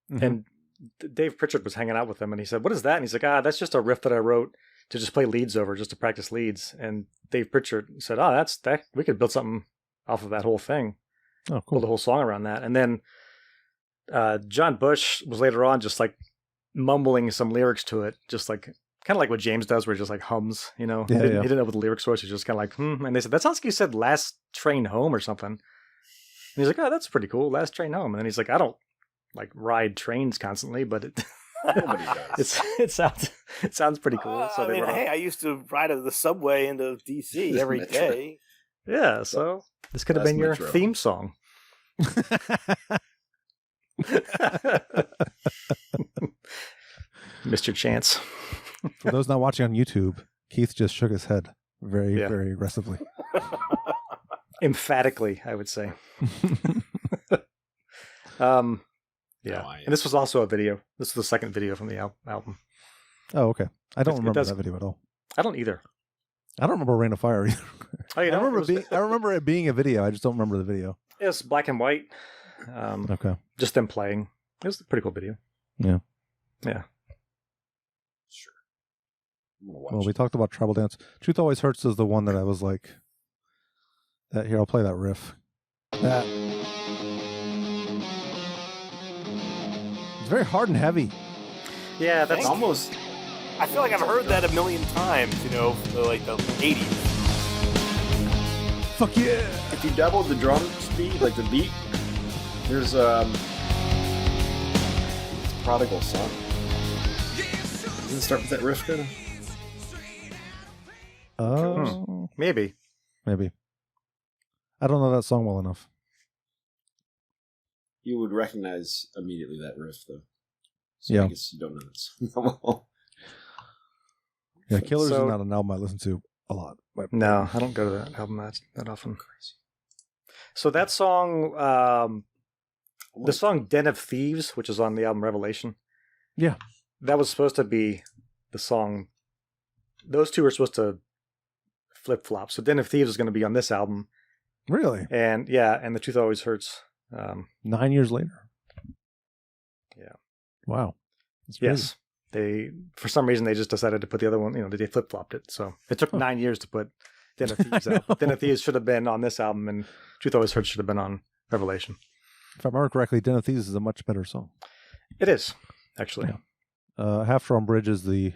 and Dave Prichard was hanging out with him, and he said, "What is that?" And he's like, that's just a riff that I wrote to just play leads over, just to practice leads." And Dave Prichard said, that's that. We could build something off of that whole thing. Oh, cool. Build a whole song around that. And then John Bush was later on just like mumbling some lyrics to it, just like kind of like what James does, where he just like hums, you know. Yeah, he didn't know what the lyrics were, so he just kind of like, And they said, that sounds like you said "Last Train Home" or something. And he's like, that's pretty cool, "Last Train Home." And then he's like, I don't like ride trains constantly, but it nobody does. It sounds pretty cool. So I used to ride the subway into DC every day. Yeah, so this could have been your theme song. Mr. Chance. For those not watching on YouTube, Keith just shook his head very aggressively. Emphatically, I would say. And this was also a video. This was the second video from the album. Oh, okay. I don't remember that video at all. I don't either. I don't remember Rain of Fire either. Oh, you know, I remember it being a video. I just don't remember the video. It's black and white. Okay. Just them playing. It was a pretty cool video. Yeah. Yeah. Sure. Well, we talked about Tribal Dance. Truth Always Hurts is the one that I was like, that here, I'll play that riff. That. It's very hard and heavy. Yeah, that's almost. I feel like I've heard that a million times, like the 80s. Fuck yeah! If you double the drum speed, like the beat, there's Prodigal Son. Doesn't it start with that riff kind of? Maybe. I don't know that song well enough. You would recognize immediately that riff, though. So yeah. I guess you don't know that song. Yeah, Killers is not an album I listen to a lot. No, I don't go to that album that often. Crazy. So that song, the song "Den of Thieves," which is on the album Revelation. Yeah. That was supposed to be the song those two were supposed to flip flop. So Den of Thieves is going to be on this album. Really? And The Truth Always Hurts. 9 years later. Yeah. Wow. That's yes. They, for some reason, they just decided to put the other one, they flip flopped it. So it took 9 years to put Den of Thieves out. Den of Thieves should have been on this album, and Truth Always Hurts should have been on Revelation. If I remember correctly, Den of Thieves is a much better song. It is, actually. Yeah. Half Drawn Bridge is the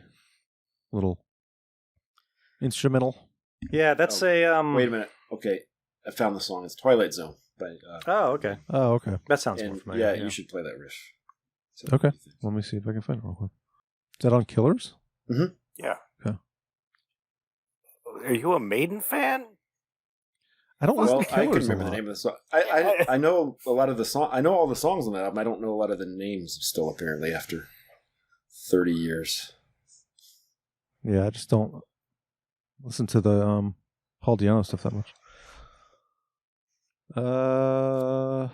little instrumental. Yeah, that's Wait a minute. Okay, I found the song. It's Twilight Zone. Okay. Oh, okay. That sounds more familiar. Yeah, you should play that riff. Okay. Let me see if I can find it real quick. Is that on Killers? Mm-hmm. Yeah. Okay. Are you a Maiden fan? I don't listen to Killers. I can remember the name of the song. I know a lot of the song. I know all the songs on that album. I don't know a lot of the names still, apparently, after 30 years. Yeah, I just don't listen to the Paul Di'Anno stuff that much. Well,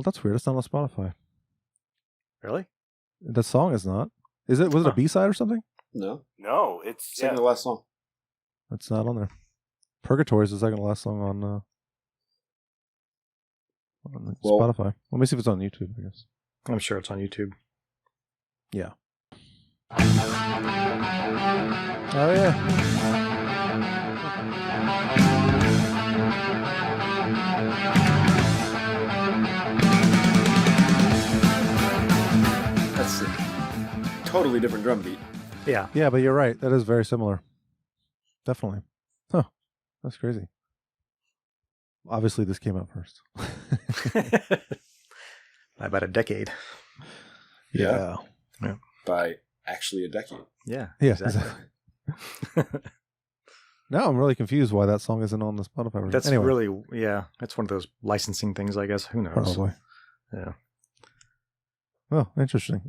that's weird. It's not on Spotify. Really? The song is not. Is it? Was it a B-side or something? No. No, it's Second to last song. It's not on there. Purgatory is the second to last song on Spotify. Let me see if it's on YouTube, I guess. I'm sure it's on YouTube. Yeah. Oh, yeah. That's a totally different drum beat. Yeah. Yeah, but you're right. That is very similar. Definitely. Huh. That's crazy. Obviously, this came out first. By about a decade. Yeah. By actually a decade. Yeah. Yeah, exactly. Now I'm really confused why that song isn't on the Spotify version. That's anyway. really, that's one of those licensing things, I guess. Who knows? Probably. Yeah. Oh, interesting.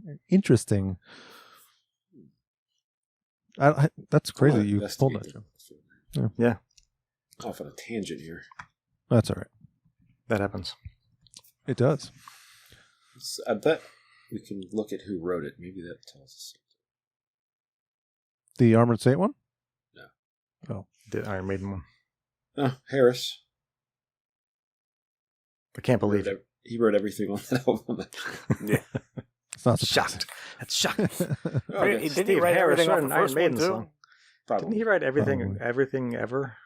That's crazy that you pulled that. Yeah. Off on a tangent here. That's all right. That happens. It does. I bet we can look at who wrote it. Maybe that tells us something. The Armored Saint one? No. Oh. The Iron Maiden one. Harris. I can't believe it. He wrote everything on that album. Yeah. It's not shocked. That's shocking. Didn't he write everything off the first one, too? Didn't he write everything ever?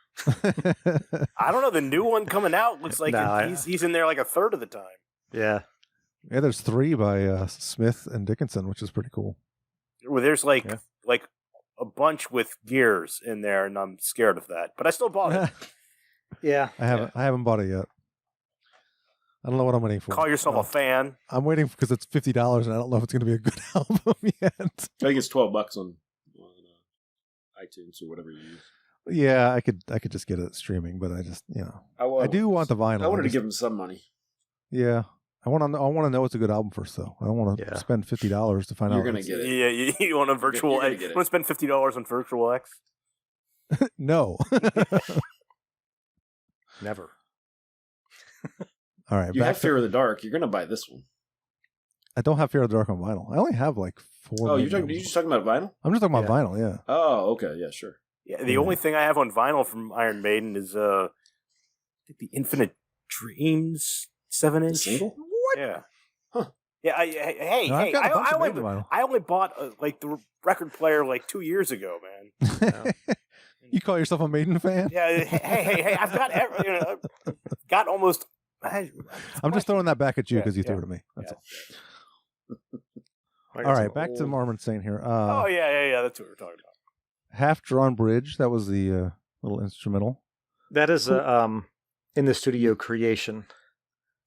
I don't know. The new one coming out looks like he's in there like a third of the time. Yeah. Yeah, there's 3 by Smith and Dickinson, which is pretty cool. Well, there's like a bunch with gears in there, and I'm scared of that. But I still bought it. Yeah. I haven't bought it yet. I don't know what I'm waiting for. Call yourself a fan. I'm waiting because it's $50, and I don't know if it's going to be a good album yet. I think it's $12 on iTunes or whatever you use. Yeah, I could just get it streaming, but I just I do want the vinyl. I wanted to give him some money. Yeah, I want to know it's a good album first, though. I don't want to spend $50 to find out. You're gonna get it. Yeah, you want a virtual X? You want to spend $50 on virtual X? No. Never. All right. You have Fear of the Dark. You're gonna buy this one. I don't have Fear of the Dark on vinyl. I only have like 4. Oh, you're just talking about vinyl? I'm just talking about vinyl. Yeah. Oh, okay. Yeah, sure. Yeah, the only thing I have on vinyl from Iron Maiden is the Infinite Dreams 7-inch. Single? What? Yeah. Huh. Yeah. I only bought like the record player like 2 years ago, man. You call yourself a Maiden fan? Yeah. Hey! I've got almost. I'm just throwing that back at you because you threw it at me. That's all. All right, back to Armored Saint here. Yeah. That's what we're talking about. Half Drawn Bridge. That was the little instrumental. That is in the studio creation.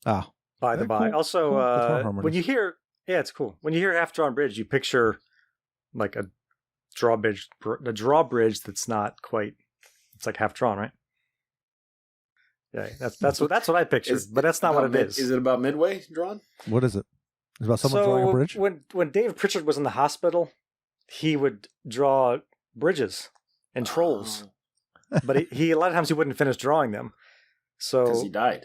By the by. Cool. Also, when you hear, it's cool. When you hear Half Drawn Bridge, you picture like a drawbridge that's not quite. It's like half drawn, right? Yeah, that's what I pictured, but that's not what it is. Is it about midway drawn? What is it? It's about someone drawing a bridge? When Dave Prichard was in the hospital, he would draw bridges and trolls. But he a lot of times he wouldn't finish drawing them. So because he died.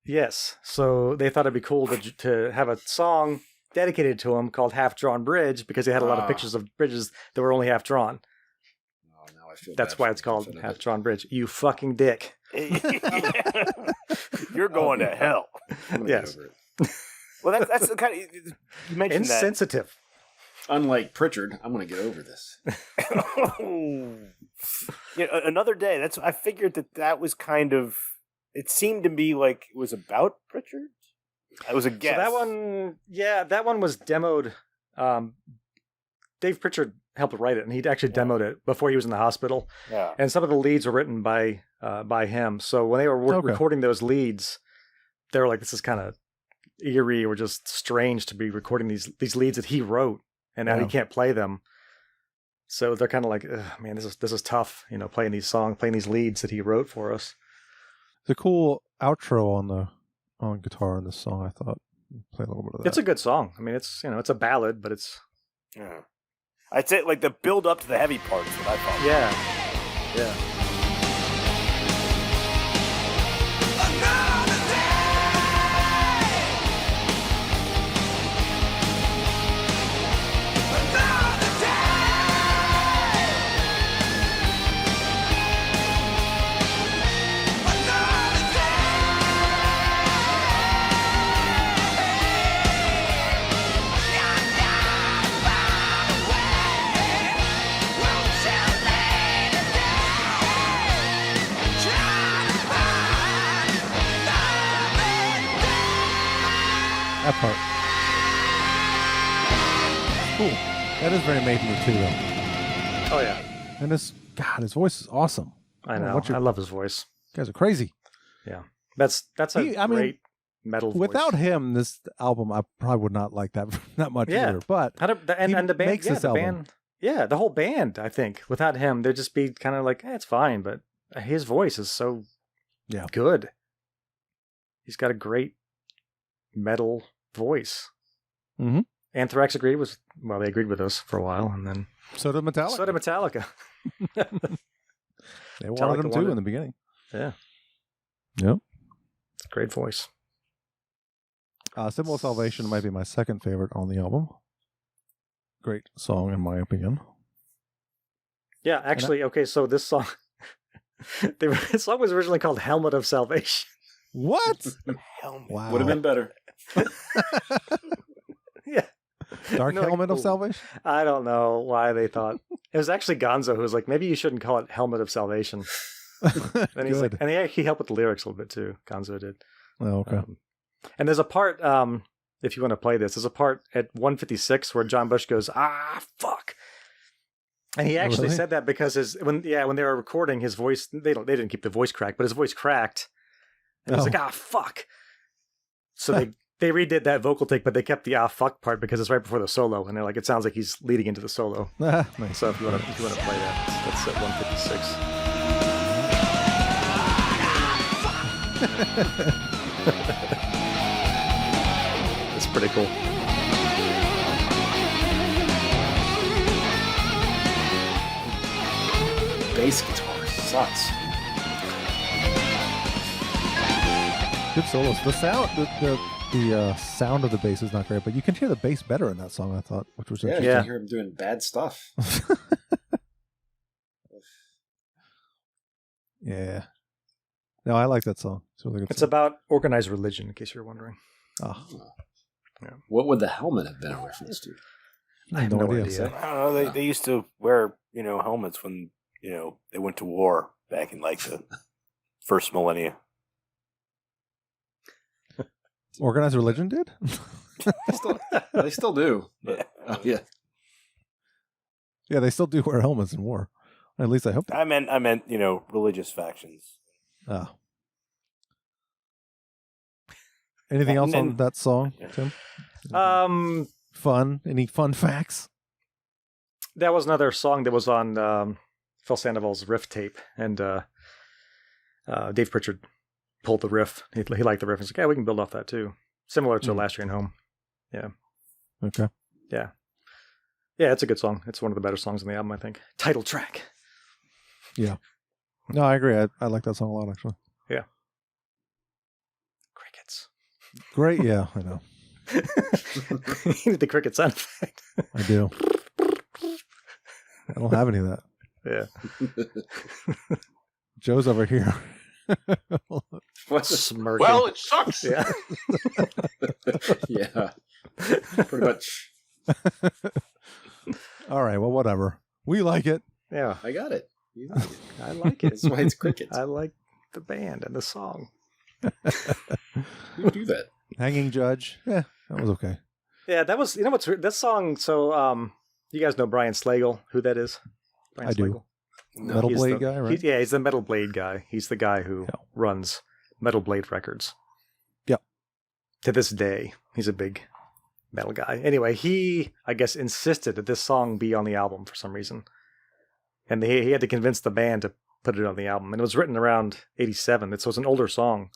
Yes. So they thought it'd be cool to have a song dedicated to him called Half Drawn Bridge because he had a lot of pictures of bridges that were only half drawn. Oh, now I feel That's bad why for it's called making fun of Half it. Drawn Bridge. You fucking dick. You're going to hell. I'm gonna Yes. get over it. Well, that's the kind of you mentioned that. Insensitive. Unlike Prichard, I'm gonna get over this. Another day. I figured that was kind of. It seemed to me like it was about Prichard. It was a guess. So that one was demoed. Dave Prichard helped write it, and he'd actually demoed it before he was in the hospital. Yeah. And some of the leads were written by him. So when they were recording those leads, they were like, "This is kind of eerie or just strange to be recording these leads that he wrote, and now he can't play them." So they're kind of like, "Man, this is tough." Playing these leads that he wrote for us. The cool outro on guitar in this song, I thought. Play a little bit of that. It's a good song. I mean, it's it's a ballad, but it's I'd say like the build up to the heavy parts that I thought. Yeah. That part. Cool. That is very Maiden too, though. Oh yeah. And his voice is awesome. I know. I love his voice. You guys are crazy. Yeah. That's a great metal voice. Without him, this album I probably would not like that much either. But and the band makes this album. The whole band, I think, without him, they'd just be kind of like, it's fine, but his voice is so good. He's got a great metal voice. Mm-hmm. Anthrax they agreed with us for a while, and then so did Metallica. They wanted him too in the beginning. Yeah. Yep. Great voice. Symbol of Salvation might be my second favorite on the album. Great song in my opinion. Yeah, actually, so this song, this song was originally called Helmet of Salvation. What? Helmet. Wow. Would have been better. Yeah. Dark Helmet of Salvation? I don't know why they thought. It was actually Gonzo who was like, maybe you shouldn't call it Helmet of Salvation. And he's like, and he helped with the lyrics a little bit too. Gonzo did. Oh, okay. And there's a part, if you want to play this, there's a part at 156 where John Bush goes, fuck. And he actually said that because when they were recording his voice, they didn't keep the voice cracked, but his voice cracked. And he was like, fuck. So they redid that vocal take, but they kept the fuck part because it's right before the solo. And they're like, it sounds like he's leading into the solo. Nice. So if you want to play that, that's at 156. It's pretty cool. Bass guitar sucks. Good solos. The sound, the sound of the bass is not great, but you can hear the bass better in that song. I thought, which was interesting. You can hear him doing bad stuff. Yeah. No, I like that song. It's really good. It's about organized religion, in case you're wondering. Oh. Yeah. What would the helmet have been a reference to? I have no idea. I don't know. They used to wear helmets when they went to war back in like the first millennia. Organized religion did? They still do. But, yeah. Yeah, they still do wear helmets in war. At least I hope. I meant religious factions. Oh. Anything else on that song, Tim? Fun? Any fun facts? That was another song that was on Phil Sandoval's riff tape, and Dave Prichard pulled the riff. He liked the riff. He's like, yeah, we can build off that too. Similar to Last Train Home. Yeah. Okay. Yeah. Yeah, it's a good song. It's one of the better songs on the album, I think. Title track. Yeah. No, I agree. I like that song a lot, actually. Yeah. Crickets. Great. Yeah, I know. You need the cricket sound effect. I do. I don't have any of that. Yeah. Joe's over here. Smirking. Well, it sucks. Yeah. Yeah. Pretty much. All right. Well, whatever. We like it. Yeah. I got it. You like it. I like it. That's why it's crickets. I like the band and the song. You do that. Hanging Judge. Yeah, that was okay. Yeah, that was, what's this song, so you guys know Brian Slagle, who that is? Brian I do. Metal He's Blade guy, right? He's the Metal Blade guy. He's the guy who runs Metal Blade Records. Yep. To this day, he's a big metal guy. Anyway, he, I guess, insisted that this song be on the album for some reason. And he had to convince the band to put it on the album. And it was written around 87. So it's an older song.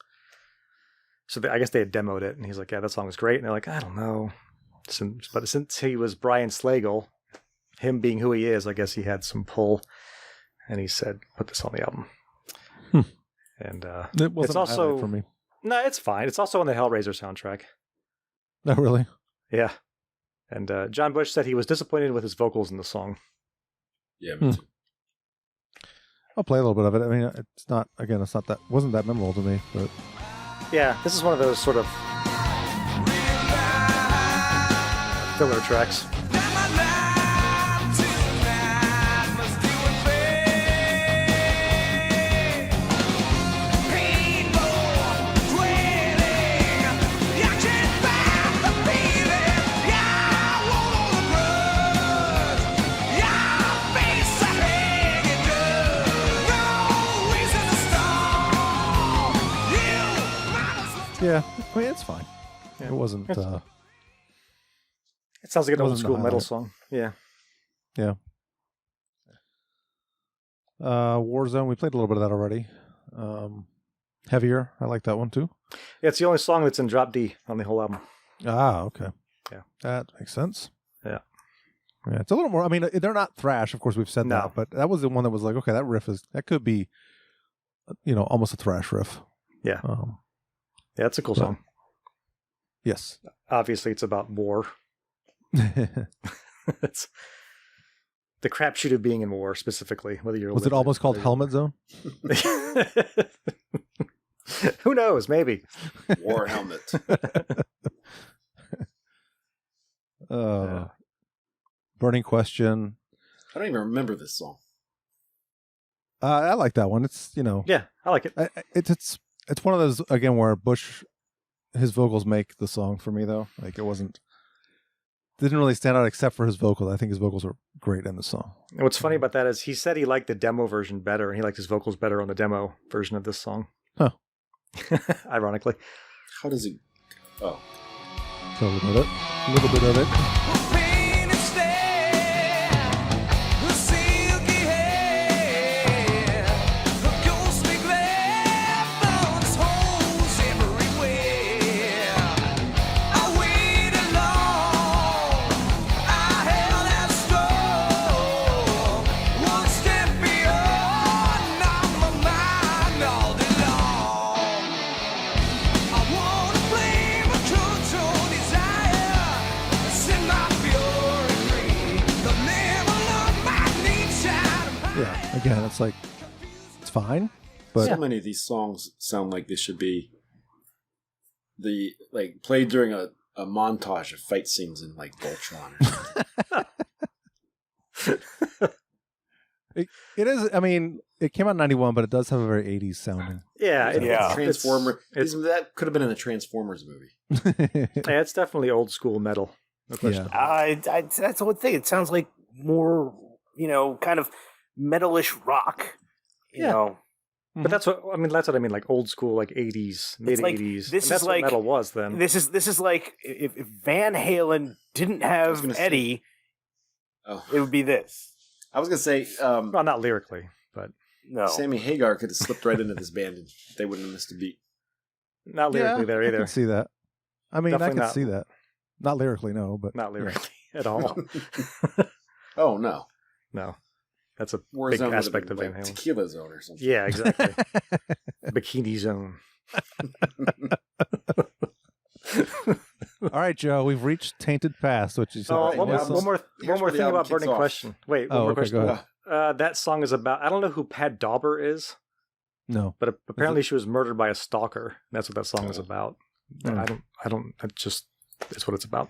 So I guess they had demoed it. And he's like, yeah, that song was great. And they're like, I don't know. But since he was Brian Slagle, him being who he is, I guess he had some pull. And he said, put this on the album. And it wasn't it's also for me. No, it's fine. It's also on the Hellraiser soundtrack. No, really? Yeah. And John Bush said he was disappointed with his vocals in the song. Yeah, me too. I'll play a little bit of it. I mean, it's not that, wasn't that memorable to me, but. Yeah, this is one of those sort of filler tracks. Yeah, I mean, it's fine. Yeah. It wasn't. It sounds like an old school metal highlight. song. Yeah. Yeah. Warzone, we played a little bit of that already. Heavier, I like that one too. Yeah, it's the only song that's in drop D on the whole album. Ah, okay. Yeah. That makes sense. Yeah. Yeah, it's a little more. I mean, they're not thrash, of course. We've said No. that, but that was the one that was like, okay, that riff could be, almost a thrash riff. Yeah. Yeah, it's a cool song. Yes. Obviously, it's about war. It's the crapshoot of being in war, specifically. Whether you're Was it almost called Helmet Zone? Who knows? Maybe. War helmet. Burning Question. I don't even remember this song. I like that one. It's Yeah, I like it. It's one of those again where Bush, his vocals make the song for me though. Like didn't really stand out except for his vocals. I think his vocals are great in the song. And what's funny about that is he said he liked the demo version better, and he liked his vocals better on the demo version of this song. Huh. Ironically. How does he? Oh. A little bit of it. A little bit of it. Again, it's like, it's fine, but so many of these songs sound like they should be played during a montage of fight scenes in like Voltron or something. It is. I mean, it came out in 91, but it does have a very 80s sounding. Yeah, Transformer. That could have been in a Transformers movie. Yeah, it's definitely old school metal. No question. That's the one thing. It sounds like more, kind of metalish rock. You know. But that's what I mean. That's what I mean. Like old school, like 80s, mid 80s. This that's is what like metal was then. This is like if Van Halen didn't have Eddie, it would be this. I was gonna say, well, not lyrically, but no. Sammy Hagar could have slipped right into this band and they wouldn't have missed a beat. Not lyrically there either. I can see that. I mean, Definitely I can not. see that. Not lyrically, no, but Not lyrically at all. Oh no, No, that's a War big Zone aspect would of have Van been like Halen. Tequila Zone or something. Yeah, exactly. Bikini Zone. All right, Joe, we've reached Tainted Past, which is One more thing Actually, about kicks Burning off. Question. Wait, one Oh, more okay, question. go ahead. that song is about. I don't know who Pat Dauber is. No, but apparently she was murdered by a stalker. That's what that song is about. Oh. I don't. It's what it's about.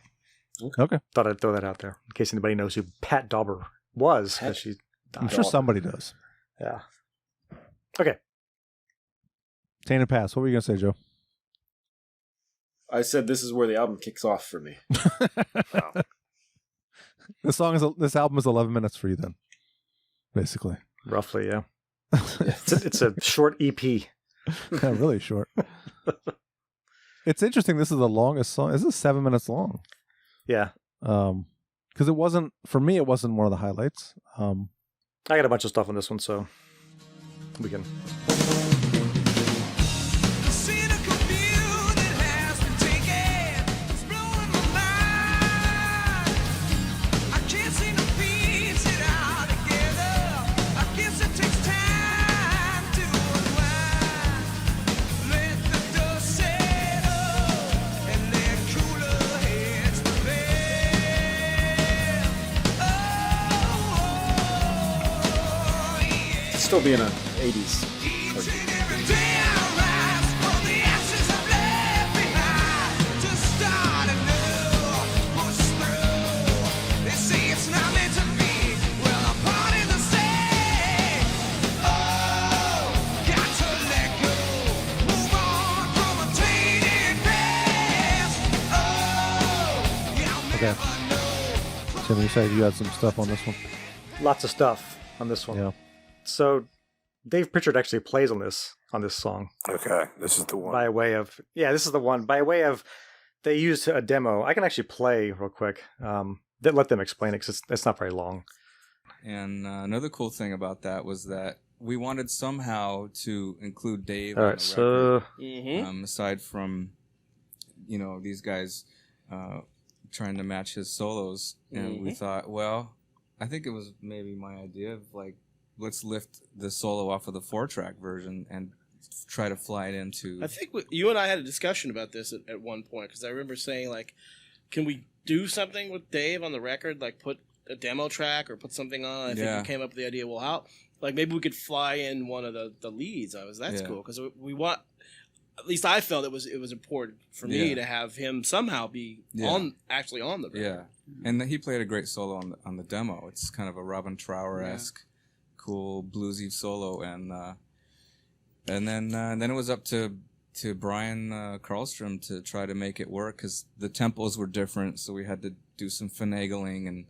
Okay. Thought I'd throw that out there in case anybody knows who Pat Dauber was. She died. I'm sure somebody does. Yeah. Okay. Tainted Pass. What were you gonna say, Joe? I said this is where the album kicks off for me. This album is 11 minutes for you then, basically. Roughly, yeah. It's a short EP. Yeah, really short. It's interesting. This is the longest song. This is 7 minutes long. Yeah. Because it wasn't, for me, it wasn't one of the highlights. I got a bunch of stuff on this one, so we can. Still being an 80s cartoon. Okay. Tim, you said you had some stuff on this one. Lots of stuff on this one. Yeah. So Dave Prichard actually plays on this song. Okay, this is the one. By way of this is the one. By way of, they used a demo. I can actually play real quick. Let them explain it because it's not very long. And another cool thing about that was that we wanted somehow to include Dave All on right, the so record. Aside from, these guys trying to match his solos, and we thought, well, I think it was maybe my idea of like, let's lift the solo off of the 4-track version and try to fly it into. I think you and I had a discussion about this at one point, because I remember saying, like, can we do something with Dave on the record, like put a demo track or put something on? I think we came up with the idea, well, how, like, maybe we could fly in one of the leads. That's cool, because we want, at least I felt it was important for me to have him somehow be actually on the record. Yeah, and he played a great solo on the demo. It's kind of a Robin Trower-esque, cool bluesy solo, and then it was up to Brian Karlstrom to try to make it work, because the tempos were different, so we had to do some finagling, and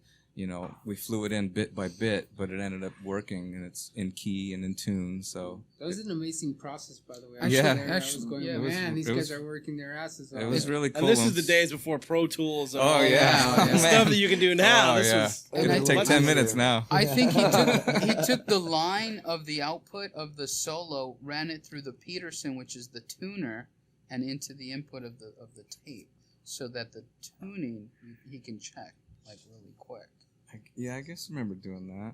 we flew it in bit by bit, but it ended up working, and it's in key and in tune. So that was an amazing process, by the way. These guys are working their asses off. It was really cool. And this is the days before Pro Tools and all the stuff that you can do now. It'll take 10 minutes now. I think he took the line of the output of the solo, ran it through the Peterson, which is the tuner, and into the input of the tape, so that the tuning he can check like really quick. I guess I remember doing that.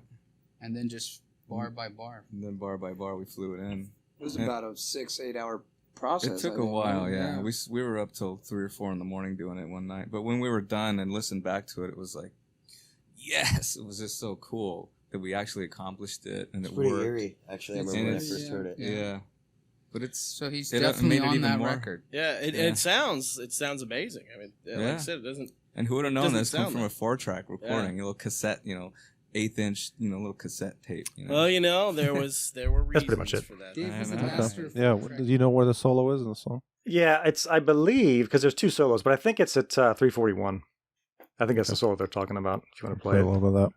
And then just bar by bar. And then bar by bar we flew it in. It was about a 6-8 hour process. It took a while, yeah. We were up till 3 or 4 in the morning doing it one night. But when we were done and listened back to it, it was like, yes! It was just so cool that we actually accomplished it, and it pretty worked. eerie, actually. I remember when I first heard it. Yeah. But so he's definitely on that record. Yeah, it sounds amazing. I mean, like I said, it doesn't. And who would have known this come from a 4-track recording, a little cassette, 1/8-inch, little cassette tape. Well, there were reasons That's pretty much it. for that. Dave was a master of Yeah, do you know where the solo is in the song? Yeah, it's, I believe, because there's 2 solos, but I think it's at 341. I think that's the solo they're talking about, if you want to play it. A little bit of that.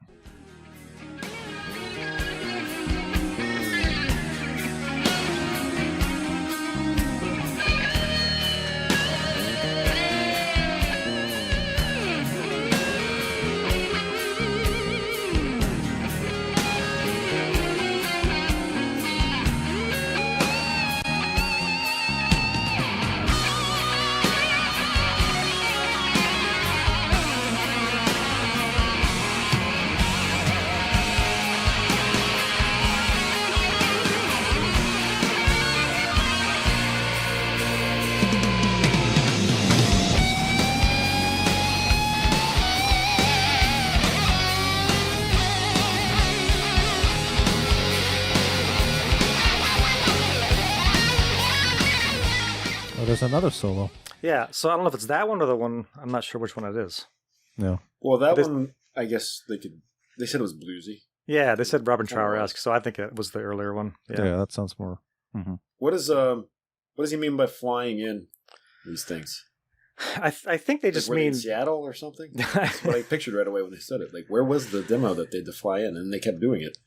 there's another solo. Yeah, so I don't know if it's that one or the one. I'm not sure which one it is. No. Well, that one, I guess they said it was bluesy. Yeah, they said Robin Trower-esque, so I think it was the earlier one. Yeah, that sounds more. Mm-hmm. What does he mean by flying in these things? I think they just were they mean in Seattle or something. That's what I pictured right away when they said it. Like, where was the demo that they had to fly in, and they kept doing it?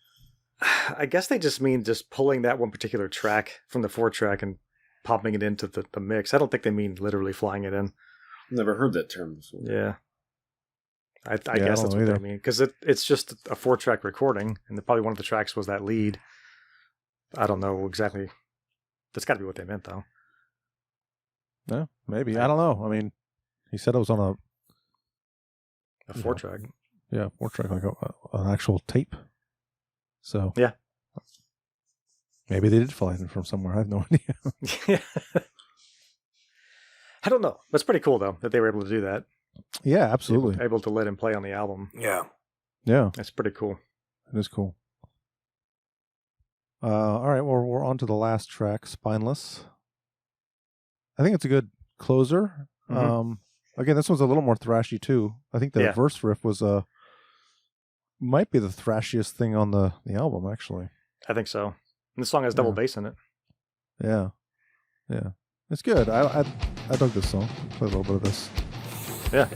I guess they just mean just pulling that one particular track from the 4-track and popping it into the mix. I don't think they mean literally flying it in. Never heard that term before. Yeah. I guess that's what they mean. Because it's just a 4-track recording, and probably one of the tracks was that lead. I don't know exactly. That's got to be what they meant, though. No, maybe. I don't know. I mean, he said it was on a 4-track. Yeah, 4-track, like an actual tape. So yeah, maybe they did fly in from somewhere. I have no idea. I don't know. That's pretty cool though that they were able to do that. Yeah, absolutely. Able to let him play on the album. Yeah, that's pretty cool. It is cool. All right, well, we're on to the last track, Spineless. I think it's a good closer. Mm-hmm. Again, this one's a little more thrashy too. I think the verse riff was might be the thrashiest thing on the album, actually. I think so. And the song has double bass in it. Yeah. It's good. I dug this song. Play a little bit of this. Yeah.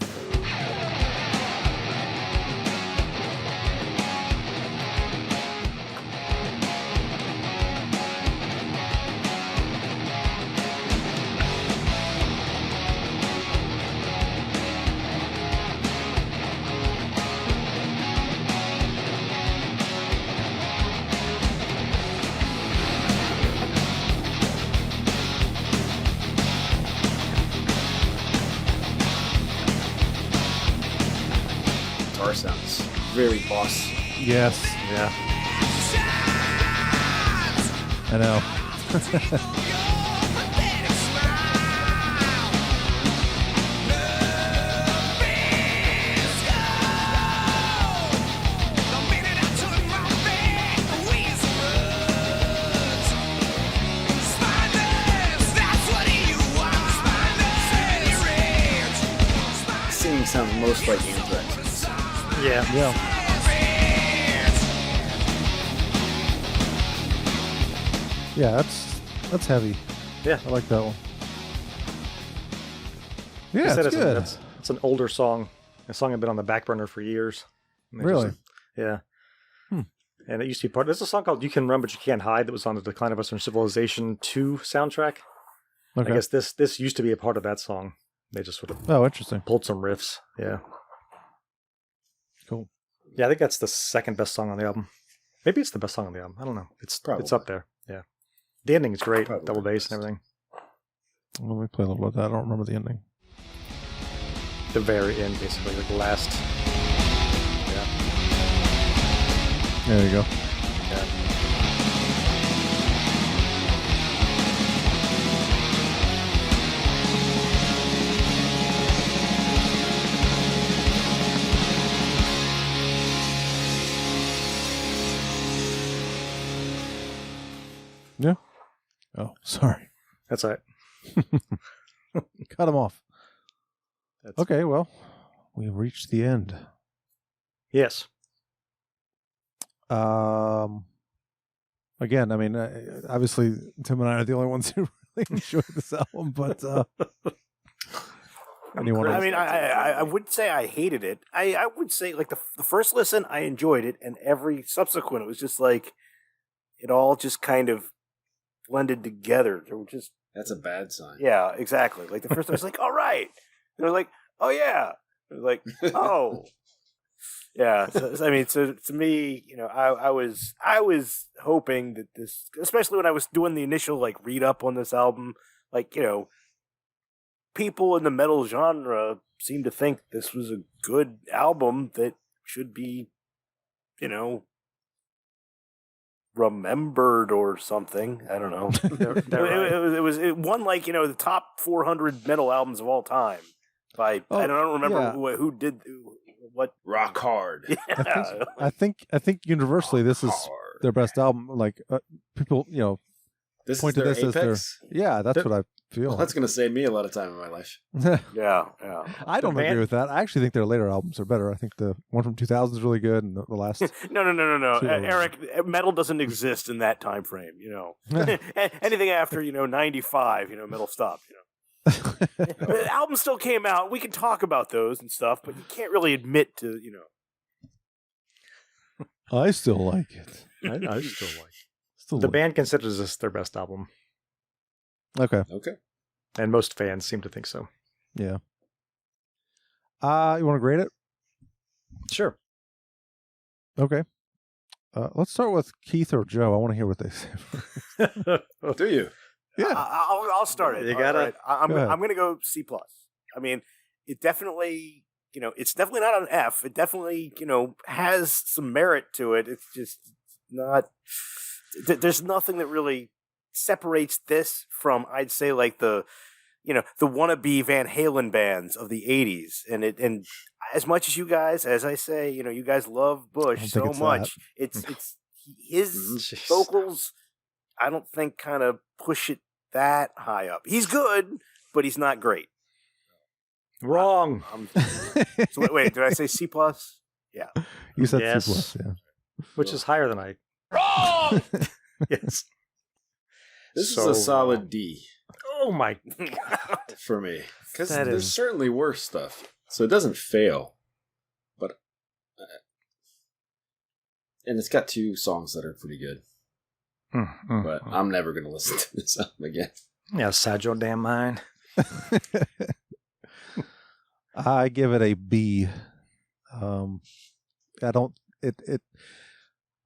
Sounds very boss. Yes. Yeah. I know. Singing sounds most like Anthrax. Yeah. Yeah, that's heavy. Yeah. I like that one. Yeah, it's good. It's an older song. A song had been on the back burner for years. Really? Yeah. And it used to be there's a song called You Can Run But You Can't Hide that was on the Decline of Western Civilization 2 soundtrack. Okay. I guess this used to be a part of that song. They just sort of interesting. Pulled some riffs. Yeah. Cool. Yeah, I think that's the second best song on the album. Maybe it's the best song on the album. I don't know. It's up there. Yeah. The ending is great. Probably double bass and everything. Let me play a little bit of that. I don't remember the ending. The very end, basically, like the last. Yeah. There you go. Yeah. Yeah. Oh, sorry. That's all right. Cut him off. Okay, well, we've reached the end. Yes. Again, I mean, obviously, Tim and I are the only ones who really enjoyed this album, but anyone else? I mean, I would say I hated it. I would say, like, the first listen, I enjoyed it, and every subsequent, it was just like, it all just kind of blended together. There were just... That's a bad sign. Yeah, exactly. Like, the first one was like, all right. They're like, oh, yeah. They're like, oh. Yeah. So, I mean, so to me, you know, I was hoping that this, especially when I was doing the initial, like, read up on this album, like, you know, people in the metal genre seem to think this was a good album that should be, you know, remembered or something. I don't know. It won, like, you know, the top 400 metal albums of all time. I don't remember who did what. Rock Hard. Yeah. I think universally this is their best album. Like people, you know, point to this as their that's what I feel. Well, that's going to save me a lot of time in my life. Yeah. I don't agree with that. I actually think their later albums are better. I think the one from 2000 is really good, and the last. No. Eric, metal doesn't exist in that time frame. Anything after 95, metal stopped. The album still came out. We can talk about those and stuff, but you can't really admit to I still like it. I still like it. The band considers this their best album. Okay. And most fans seem to think so. Yeah. You want to grade it? Sure. Okay. Let's start with Keith or Joe. I want to hear what they say. Do you? Yeah. I'll start it. You gotta. Right. I'm going to go C+. I mean, it definitely, it's definitely not an F. It definitely, has some merit to it. It's just not. There's nothing that really separates this from, I'd say, like the wannabe Van Halen bands of the 80s. And as much as you guys, as I say, you guys love Bush so much. It's his vocals, I don't think kind of push it that high up. He's good, but he's not great. Wrong. So wait, did I say C+? Yeah. You said C+, yeah. Which is higher than I. Wrong! Yes. This is a solid D. Oh my God. For me. Because there's certainly worse stuff. So it doesn't fail. But. And it's got 2 songs that are pretty good. But I'm never going to listen to this album again. Yeah, sad your damn mind. I give it a B. I don't.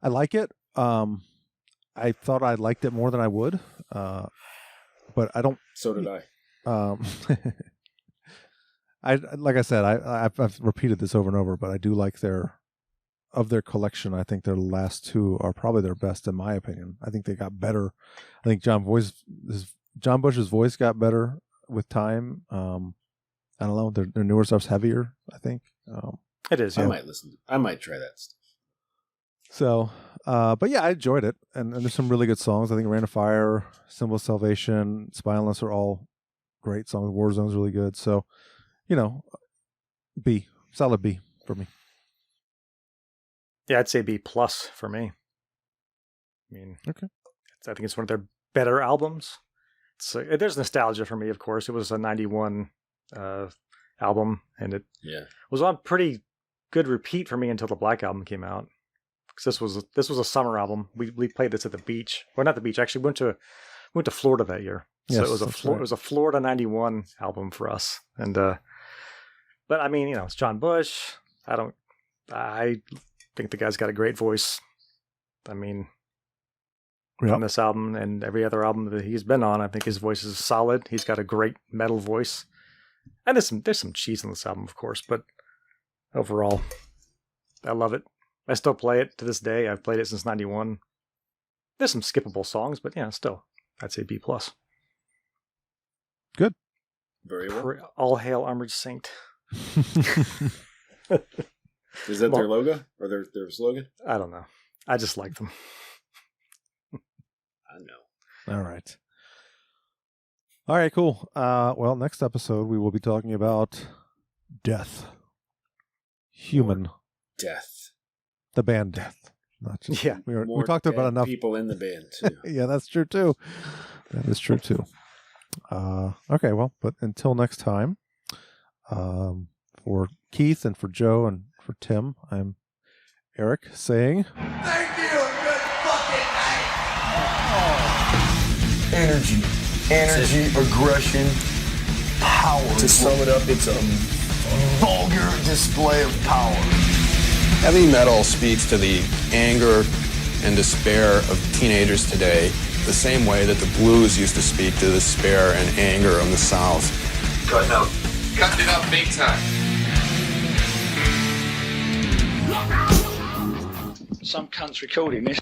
I like it. I thought I liked it more than I would, but I don't. So did I. Like I said, I've repeated this over and over, but I do like their collection. I think their last 2 are probably their best, in my opinion. I think they got better. I think John Bush's voice got better with time. I don't know. Their newer stuff's heavier, I think. It is. Yeah. I might try that stuff. So, but yeah, I enjoyed it, and there's some really good songs. I think "Rain of Fire," "Symbol of Salvation," "Spineless" are all great songs. "Warzone's" really good. So, B, solid B for me. Yeah, I'd say B+ for me. I mean, okay. I think it's one of their better albums. There's nostalgia for me, of course. It was a '91 album, and it was on pretty good repeat for me until the Black Album came out. Because this was a summer album. We played this at the beach. Well, not the beach. Actually, went to Florida that year. So yes, it was a Florida '91 album for us. And but I mean, it's John Bush. I think the guy's got a great voice. I mean, on this album and every other album that he's been on, I think his voice is solid. He's got a great metal voice. And there's some cheese on this album, of course, but overall, I love it. I still play it to this day. I've played it since '91. There's some skippable songs, but still, I'd say B+. Good. Very well. All hail Armored Saint. Is that their logo or their slogan? I don't know. I just like them. I know. All right, cool. Well, next episode we will be talking about Death. Human. Death. The band Death. Not just, yeah. We talked about enough people in the band too. Yeah, that's true too. That is true too. Okay, well, but until next time, for Keith and for Joe and for Tim, I'm Eric saying thank you and good fucking night. Energy, aggression, power. To sum it up, it's a vulgar display of power. Heavy metal speaks to the anger and despair of teenagers today, the same way that the blues used to speak to the despair and anger of the South. Cutting out. Cutting it up big time. Some cunt's recording this.